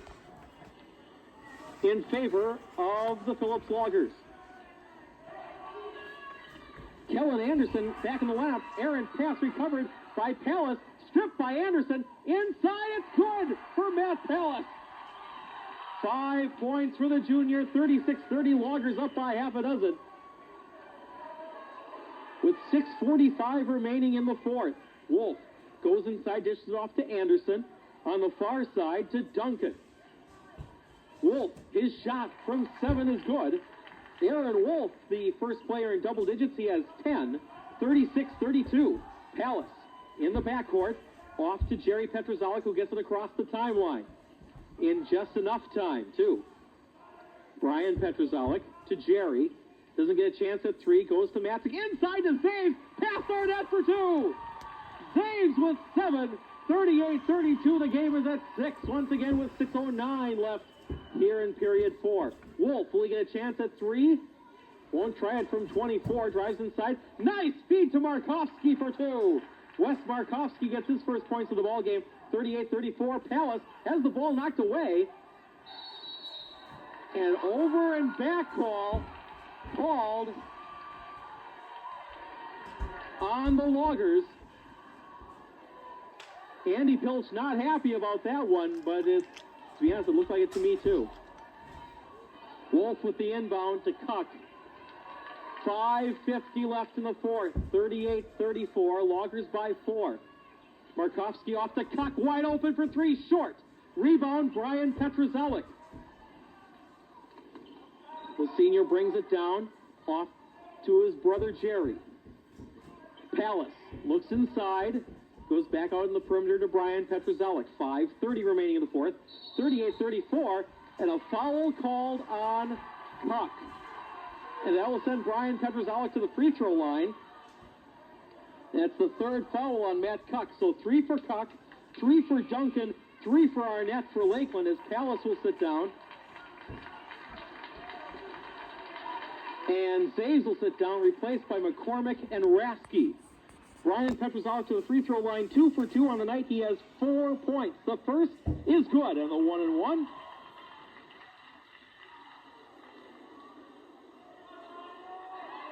[SPEAKER 1] In favor of the Phillips Loggers. Kellen Anderson back in the lineup. Aaron pass recovered by Pallas. Stripped by Anderson. Inside, it's good for Matt Pallas. 5 points for the junior. 36-30. Loggers up by half a dozen. With 6:45 remaining in the 4th. Wolf goes inside, dishes off to Anderson. On the far side to Duncan. Wolf, his shot from 7 is good. Aaron Wolf, the first player in double digits, he has 10. 36-32. Pallas in the backcourt. Off to Jerry Petrozelli, who gets it across the timeline. In just enough time, too. Brian Petrozelli to Jerry. Doesn't get a chance at 3. Goes to Matzik. Inside to Zaves. Pass Arnett for 2. Zaves with 7. 38-32. The game is at 6. Once again with 6:09 left here in period 4. Wolf, will he get a chance at 3? Won't try it from 24. Drives inside. Nice feed to Markovsky for 2. Wes Markovsky gets his first points of the ball game. 38-34. Pallas has the ball knocked away. An over and back call called on the Loggers. Andy Pilch not happy about that one, but to be honest, it looks like it to me too. Wolf with the inbound to Cuck. 5:50 left in the 4th. 38-34. Loggers by 4. Markovsky off to Cuck. Wide open for 3. Short. Rebound, Brian Petrozelli. The senior brings it down. Off to his brother Jerry. Pallas looks inside. Goes back out in the perimeter to Brian Petrozelli. 5:30 remaining in the 4th. 38-34. And a foul called on Cuck. And that will send Brian Petrozelli to the free throw line. That's the 3rd foul on Matt Cuck. So 3 for Cuck, 3 for Duncan, 3 for Arnett for Lakeland as Pallas will sit down. And Zaves will sit down, replaced by McCormick and Rasky. Brian Petrozelli to the free throw line, 2 for 2 on the night. He has 4 points. The first is good on the 1-and-1.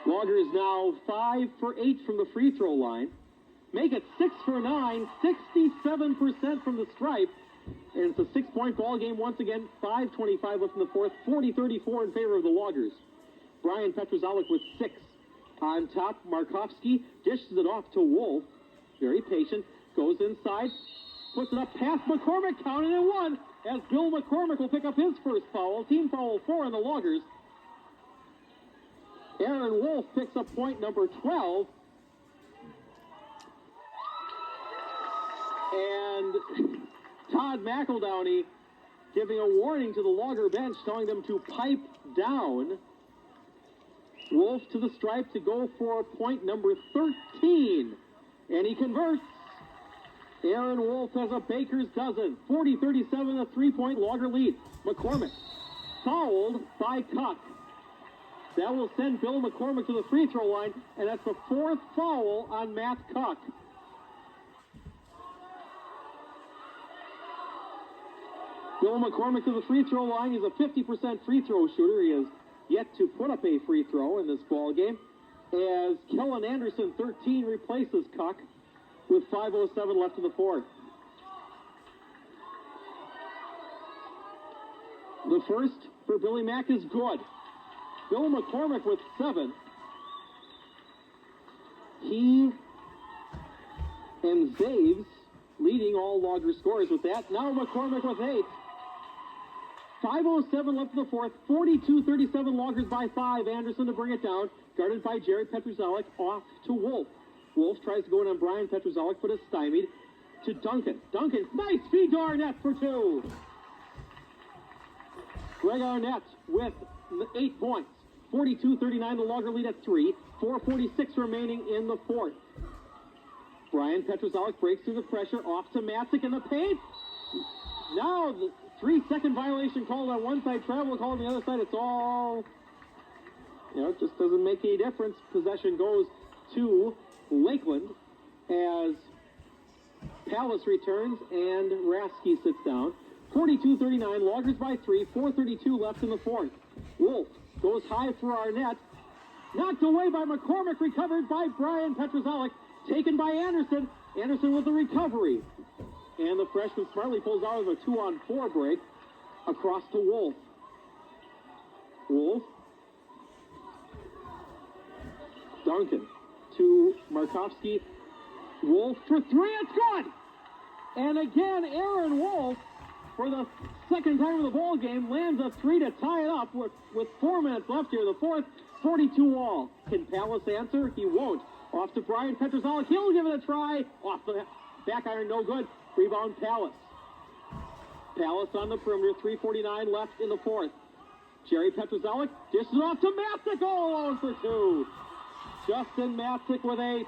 [SPEAKER 1] Loggers now 5 for 8 from the free throw line. Make it 6 for 9, 67% from the stripe. And it's a 6-point ball game once again. 5:25 left in the 4th. 40-34 in favor of the Loggers. Brian Petrozelli with 6. On top, Markovsky dishes it off to Wolf. Very patient. Goes inside. Puts it up past McCormick. Counted and 1. As Bill McCormick will pick up his first foul. Team foul 4 on the Loggers. Aaron Wolf picks up point number 12. And Todd McEldowney giving a warning to the Logger bench, telling them to pipe down. Wolf to the stripe to go for point number 13. And he converts. Aaron Wolf has a baker's dozen. 40-37, a three-point Logger lead. McCormick fouled by Cuck. That will send Bill McCormick to the free throw line, and that's the fourth foul on Matt Cuck. Bill McCormick to the free throw line. He's a 50% free throw shooter. He has yet to put up a free throw in this ball game, as Kellen Anderson, 13, replaces Cuck with 5:07 left in the fourth. The first for Billy Mack is good. Bill McCormick with 7. He and Zaves leading all Logger scorers with that. Now McCormick with 8. 5:07 left in the fourth. 42-37 Loggers by 5. Anderson to bring it down. Guarded by Jerry Petruzalek. Off to Wolf. Wolf tries to go in on Brian Petruzalek, but is stymied. To Duncan. Duncan, nice feed to Arnett for 2. Greg Arnett with 8 points. 42-39, the Logger lead at 3. 4:46 remaining in the fourth. Brian Petruzalek breaks through the pressure. Off to Matzik in the paint. Now the 3-second violation called on one side, travel called on the other side. It's all, it just doesn't make any difference. Possession goes to Lakeland as Palace returns and Rasky sits down. 42-39, Loggers by 3, 4:32 left in the fourth. Wolf goes high for Arnett. Knocked away by McCormick, recovered by Brian Petruzalek, taken by Anderson. Anderson with the recovery. And the freshman smartly pulls out of a 2-on-4 break across to Wolf. Wolf. Duncan to Markovsky. Wolf for 3, it's good! And again, Aaron Wolf, for the second time in the ball game, lands a 3 to tie it up with 4 minutes left here in the fourth. 42 all. Can Palace answer? He won't. Off to Brian Petruzalek. He'll give it a try. Off the back iron, no good. Rebound Palace. Palace on the perimeter. 3:49 left in the fourth. Jerry Petruzalek dishes off to Matzik, all alone for 2. Justin Matzik with 8.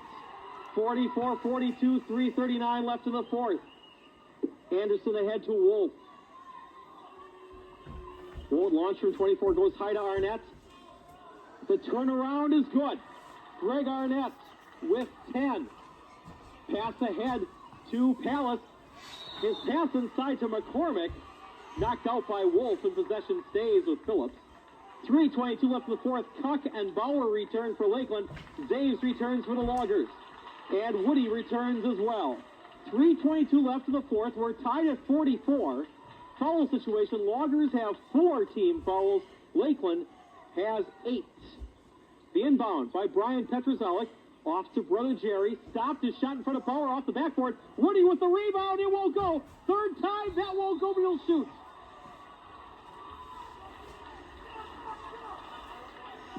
[SPEAKER 1] 44-42, 3:39 left in the fourth. Anderson ahead to Wolf. Wolf launch from 24, goes high to Arnett. The turnaround is good. Greg Arnett with 10. Pass ahead to Palace. His pass inside to McCormick. Knocked out by Wolf, and possession stays with Phillips. 3:22 left in the fourth. Cuck and Bauer return for Lakeland. Zaves returns for the Loggers. And Woody returns as well. 3:22 left in the fourth. We're tied at 44. Foul situation. Loggers have 4 team fouls. Lakeland has 8. The inbound by Brian Petruzalek. Off to brother Jerry. Stopped his shot in front of Bauer off the backboard. Woody with the rebound. It won't go. Third time. That won't go, but he'll shoot.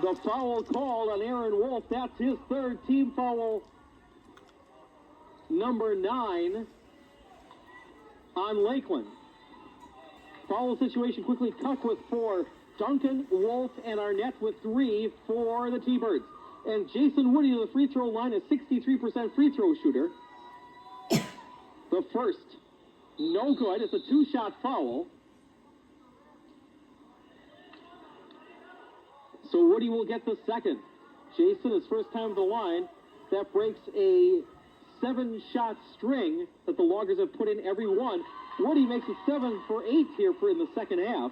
[SPEAKER 1] The foul called on Aaron Wolf. That's his third team foul. Number 9 on Lakeland. Foul situation quickly. Cuck with 4. Duncan, Wolf, and Arnett with 3 for the Tbirds. And Jason Woody to the free throw line, a 63% free throw shooter. The first, no good. It's a 2-shot foul. So Woody will get the second. Jason, his first time at the line. That breaks a 7-shot string that the Loggers have put in every one. Woody makes it 7 for 8 here in the second half.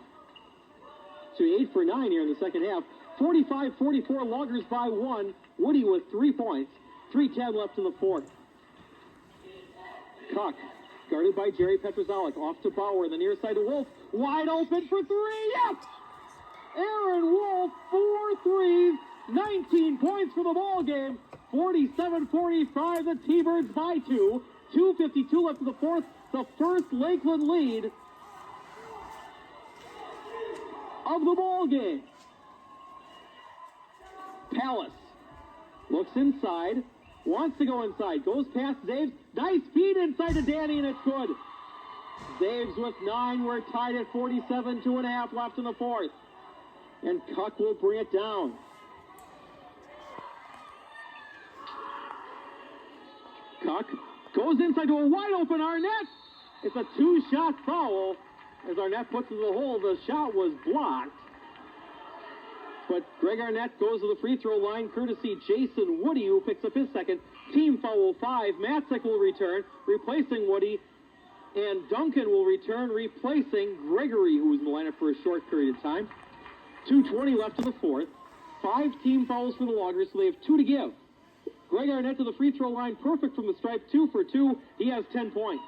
[SPEAKER 1] So 8 for 9 here in the second half. 45-44, Loggers by 1. Woody with 3 points. 3:10 left in the fourth. Cuck, guarded by Jerry Petruzalek. Off to Bauer, the near side to Wolf. Wide open for 3. Yes! Aaron Wolf, 4 threes. 19 points for the ball game. 47-45, the Tbirds by 2. 2:52 left in the fourth. The first Lakeland lead of the ball game. Palace looks inside, wants to go inside, goes past Zaves. Nice feed inside to Danny, and it's good. Zaves with 9. We're tied at 47, 2.5 left in the fourth. And Cuck will bring it down. Cuck goes inside to a wide open Arnett. It's a 2-shot foul. As Arnett puts it in the hole, the shot was blocked. But Greg Arnett goes to the free throw line, courtesy Jason Woody, who picks up his second. Team foul 5. Matzik will return, replacing Woody. And Duncan will return, replacing Gregory, who was in the lineup for a short period of time. 2:20 left in the fourth. 5 team fouls for the Loggers, so they have 2 to give. Greg Arnett to the free throw line, perfect from the stripe, 2 for 2. He has 10 points.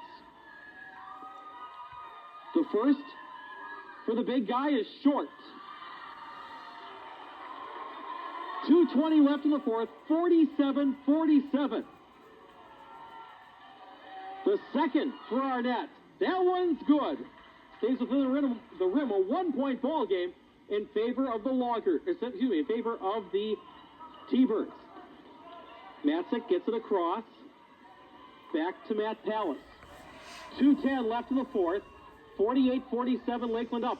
[SPEAKER 1] The first for the big guy is short. 2:20 left in the fourth, 47-47. The second for Arnett. That one's good. Stays within the rim, a 1-point ball game in favor of the in favor of the Tbirds. Matzik gets it across. Back to Matt Pallas. 2:10 left in the fourth. 48-47, Lakeland up.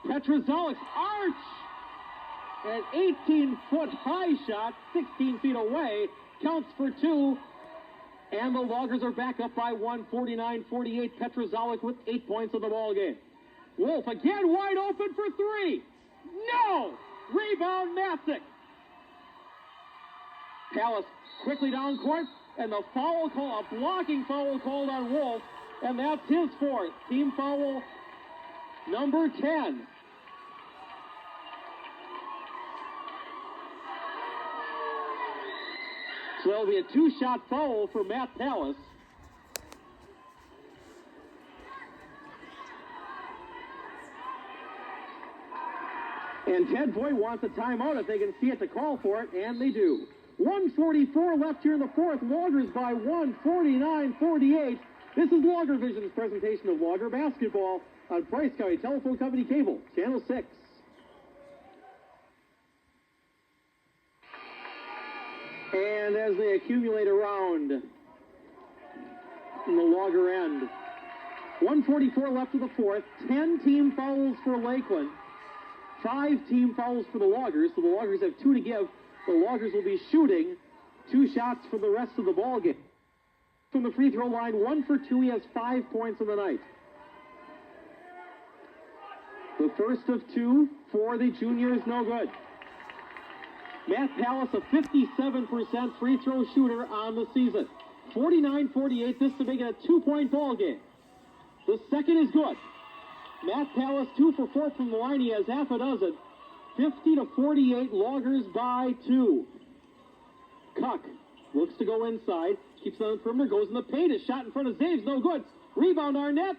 [SPEAKER 1] Petrozelic's arch! An 18-foot high shot, 16 feet away, counts for 2. And the Loggers are back up by 1, 49-48. Petrozelic with 8 points in the ball game. Wolf again wide open for 3. No! Rebound Matzik. Pallas quickly down court, and the foul call, a blocking foul called on Wolf, and that's his fourth. Team foul number 10. So that'll be a 2-shot foul for Matt Pallas. And Ted Boyd wants a timeout if they can see it to call for it, and they do. 1:44 left here in the fourth. Loggers by 1, 49-48. This is Logger Vision's presentation of Logger basketball on Price County Telephone Company Cable, Channel 6. And as they accumulate around in the Logger end, 1:44 left of the fourth, 10 team fouls for Lakeland, 5 team fouls for the Loggers, so the Loggers have 2 to give. The Loggers will be shooting 2 shots for the rest of the ball game. From the free throw line, 1 for 2, he has 5 points in the night. The first of 2 for the junior is no good. Matt Pallas, a 57% free throw shooter on the season. 49-48, this to make it a 2-point ball game. The second is good. Matt Pallas, 2 for 4 from the line. He has half a dozen. 50-48, Loggers by 2. Cuck looks to go inside. Keeps it on the perimeter, goes in the paint. A shot in front of Zaves, no good. Rebound Arnett.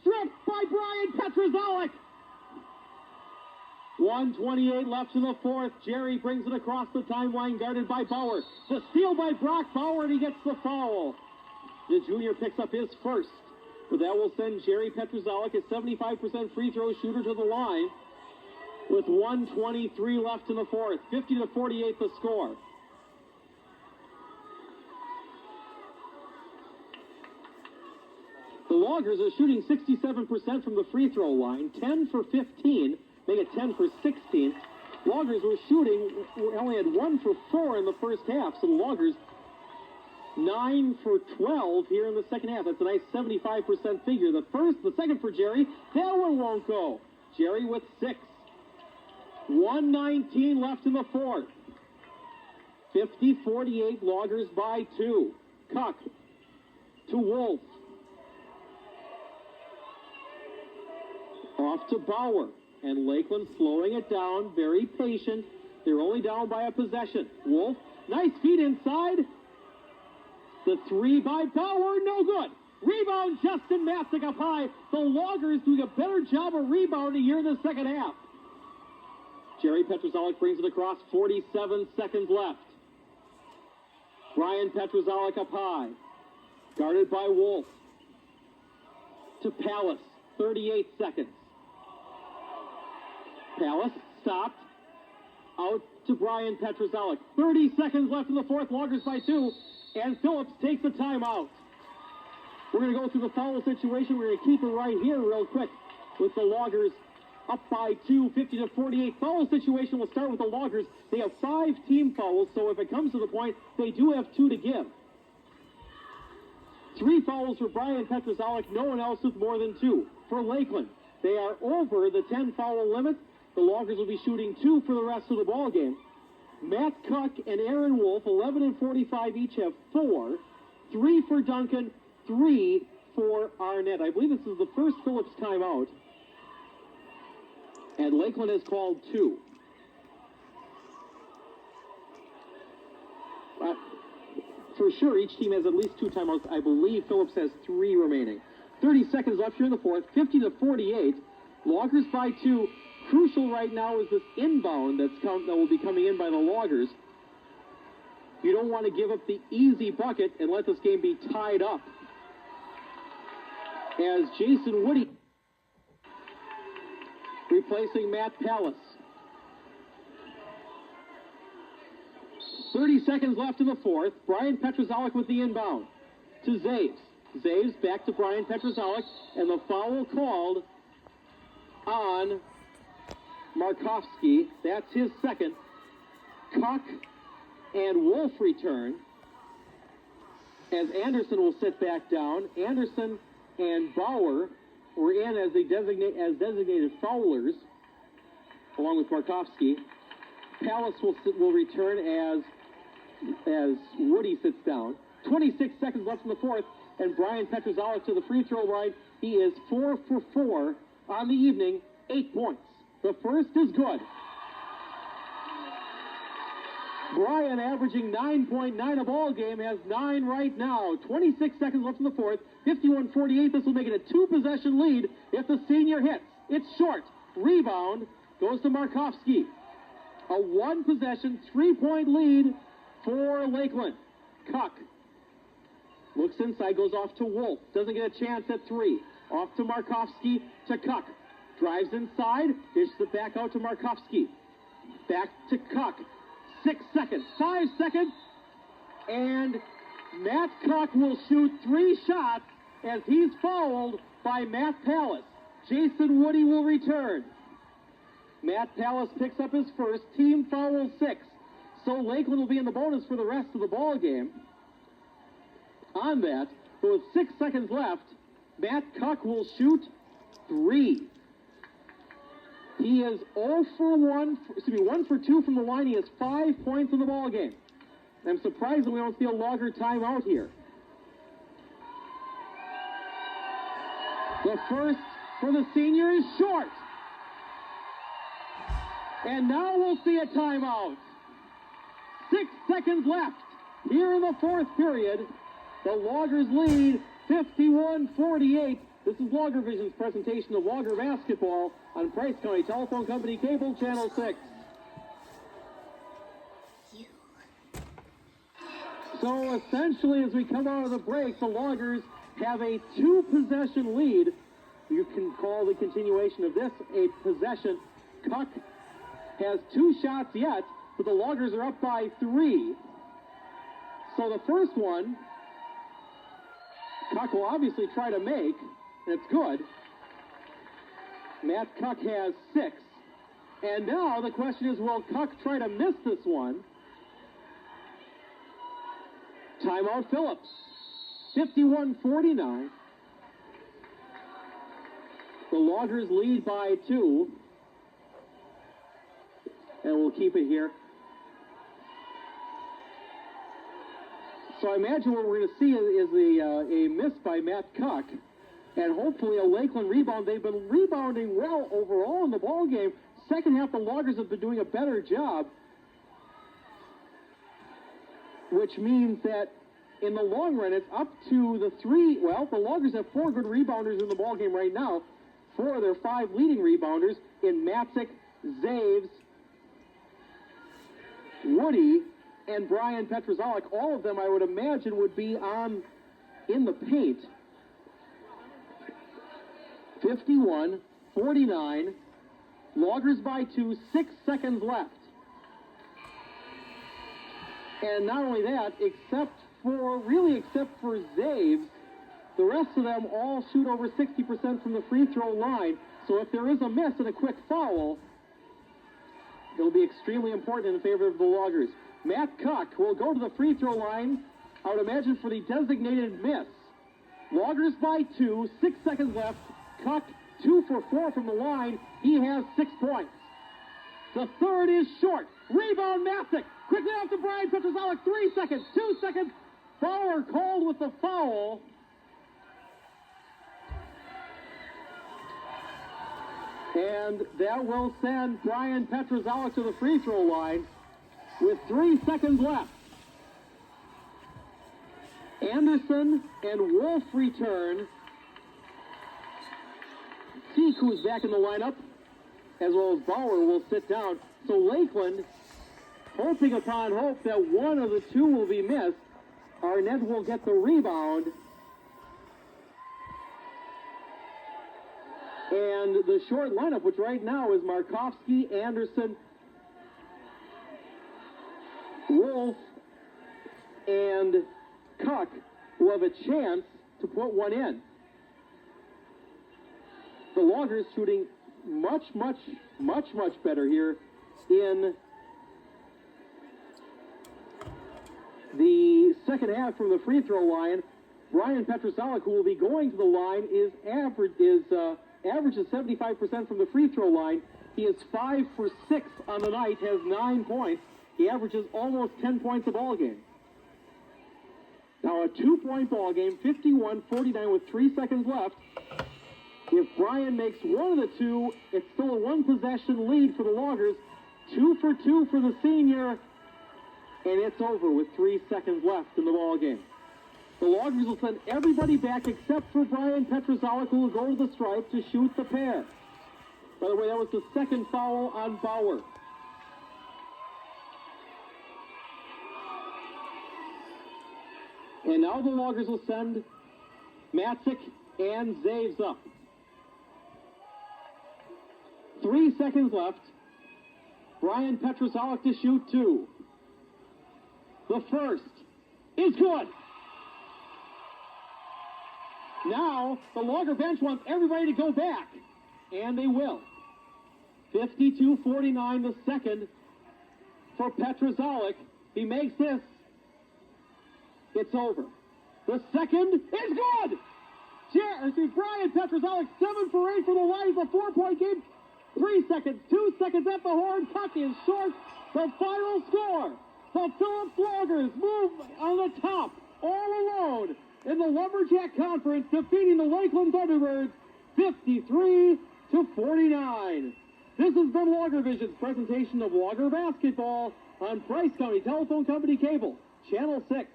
[SPEAKER 1] Stripped by Brian Petrozelic. 1:28 left in the fourth. Jerry brings it across the timeline, guarded by Bauer. The steal by Brock Bauer, and he gets the foul. The junior picks up his first. But that will send Jerry Petrozelic, a 75% free throw shooter, to the line with 1:23 left in the fourth. 50-48 the score. The Loggers are shooting 67% from the free throw line, 10 for 15, make it 10 for 16. Loggers were shooting, only had 1 for 4 in the first half, so the Loggers 9 for 12 here in the second half. That's a nice 75% figure. The second for Jerry, that one won't go. Jerry with 6. 1:19 left in the fourth. 50-48, Loggers by 2. Cuck to Wolf. Off to Bauer. And Lakeland slowing it down, very patient. They're only down by a possession. Wolf, nice feed inside. The 3 by Bauer, no good. Rebound, Justin Matzik up high. The Loggers doing a better job of rebounding here in the second half. Jerry Petrozelic brings it across, 47 seconds left. Brian Petrozelic up high. Guarded by Wolf. To Pallas, 38 seconds. Pallas stopped. Out to Brian Petrozelic. 30 seconds left in the fourth. Loggers by 2. And Phillips takes the timeout. We're going to go through the foul situation. We're going to keep it right here real quick with the Loggers up by 2, 50-48. Foul situation will start with the Loggers. They have 5 team fouls, so if it comes to the point, they do have 2 to give. 3 fouls for Brian Petrozalik, no one else with more than 2. For Lakeland, they are over the 10 foul limit. The Loggers will be shooting 2 for the rest of the ball game. Matt Cuck and Aaron Wolf, 11 and 45 each, have 4. 3 for Duncan, 3 for Arnett. I believe this is the first Phillips timeout. And Lakeland has called 2. For sure, each team has at least 2 timeouts. I believe Phillips has 3 remaining. 30 seconds left here in the fourth, 50-48. Loggers by 2. Crucial right now is this inbound that will be coming in by the Loggers. You don't want to give up the easy bucket and let this game be tied up. As Jason Woody replacing Matt Pallas. 30 seconds left in the fourth. Brian Petrozalik with the inbound to Zaves. Zaves back to Brian Petrozalik, and the foul called on Markovsky. That's his second. Cuck and Wolf return as Anderson will sit back down. Anderson and Bauer were in as designated foulers, along with Markovsky. Pallas will return as Woody sits down. 26 seconds left in the fourth, and Brian Petrozalik to the free throw line. He is 4 for 4 on the evening, 8 points. The first is good. Brian, averaging 9.9 a ball game, has 9 right now. 26 seconds left in the fourth. 51-48. This will make it a 2-possession lead if the senior hits. It's short. Rebound goes to Markovsky. A 1-possession, 3-point lead for Lakeland. Cuck looks inside, goes off to Wolf. Doesn't get a chance at 3. Off to Markovsky to Cuck. Drives inside, dishes it back out to Markovsky. Back to Cuck. 6 seconds, 5 seconds, and Matt Cuck will shoot 3 shots as he's fouled by Matt Pallas. Jason Woody will return. Matt Pallas picks up his first, team foul 6. So Lakeland will be in the bonus for the rest of the ball game. On that, with 6 seconds left, Matt Cuck will shoot 3. He is 1 for 2 from the line. He has 5 points in the ball game. I'm surprised that we don't see a Logger timeout here. The first for the senior is short. And now we'll see a timeout. 6 seconds left here in the fourth period. The Loggers lead 51-48. This is Logger Vision's presentation of Logger basketball on Price County Telephone Company Cable Channel 6. So essentially, as we come out of the break, the Loggers have a 2-possession lead. You can call the continuation of this a possession. Cuck has 2 shots yet, but the Loggers are up by 3. So the first one, Cuck will obviously try to make, and it's good. Matt Cuck has 6. And now the question is, will Cuck try to miss this one? Timeout Phillips. 51-49. The Loggers lead by 2. And we'll keep it here. So I imagine what we're going to see is a miss by Matt Cuck, and hopefully a Lakeland rebound. They've been rebounding well overall in the ball game. Second half, the Loggers have been doing a better job, which means that in the long run, it's up to the 3. Well, the Loggers have 4 good rebounders in the ball game right now. 4 of their 5 leading rebounders in Matzik, Zaves, Woody, and Brian Petrozalik. All of them, I would imagine, would be in the paint. 51-49. Loggers by 2, 6 seconds left. And not only that, except for Zaves, The rest of them all shoot over 60% from the free throw line. So if there is a miss and a quick foul, it'll be extremely important in favor of the Loggers. Matt Cuck will go to the free throw line, I would imagine, for the designated miss. Loggers by 2, 6 seconds left. Cuck 2 for 4 from the line. He has 6 points. The third is short. Rebound, Masick. Quickly off to Brian Petrozalek. 3 seconds, 2 seconds. Fowler called with the foul. And that will send Brian Petrozalek to the free throw line with 3 seconds left. Anderson and Wolf return. Seek, who's back in the lineup, as well as Bauer, will sit down. So Lakeland, hoping upon hope that one of the two will be missed, Arnett will get the rebound. And the short lineup, which right now is Markovsky, Anderson, Wolf, and Cuck, will have a chance to put one in. The Loggers shooting much better here in the second half from the free throw line. Brian Petrozalek, who will be going to the line, averages 75% from the free throw line. He is 5 for 6 on the night, has 9 points. He averages almost 10 points a ball game. Now a 2-point ball game, 51-49 with 3 seconds left. If Brian makes one of the two, it's still a 1-possession lead for the Loggers. 2 for 2 for the senior, and it's over with 3 seconds left in the ball game. The Loggers will send everybody back except for Brian Petrozalek, who will go to the stripe to shoot the pair. By the way, that was the second foul on Bauer. And now the Loggers will send Masick and Zaves up. 3 seconds left. Brian Petrozalek to shoot 2. The first is good. Now, the Logger bench wants everybody to go back, and they will. 52-49, the second for Petrozalek. He makes this. It's over. The second is good. Brian Petrozalek, 7 for 8 for the line. It's a 4-point game. 3 seconds, 2 seconds at the horn. Cuck is short. The final score. The Phillips Loggers move on the top, all alone, in the Lumberjack Conference, defeating the Lakeland Thunderbirds 53-49. This has been Logger Vision's presentation of Logger basketball on Price County Telephone Company Cable, Channel 6.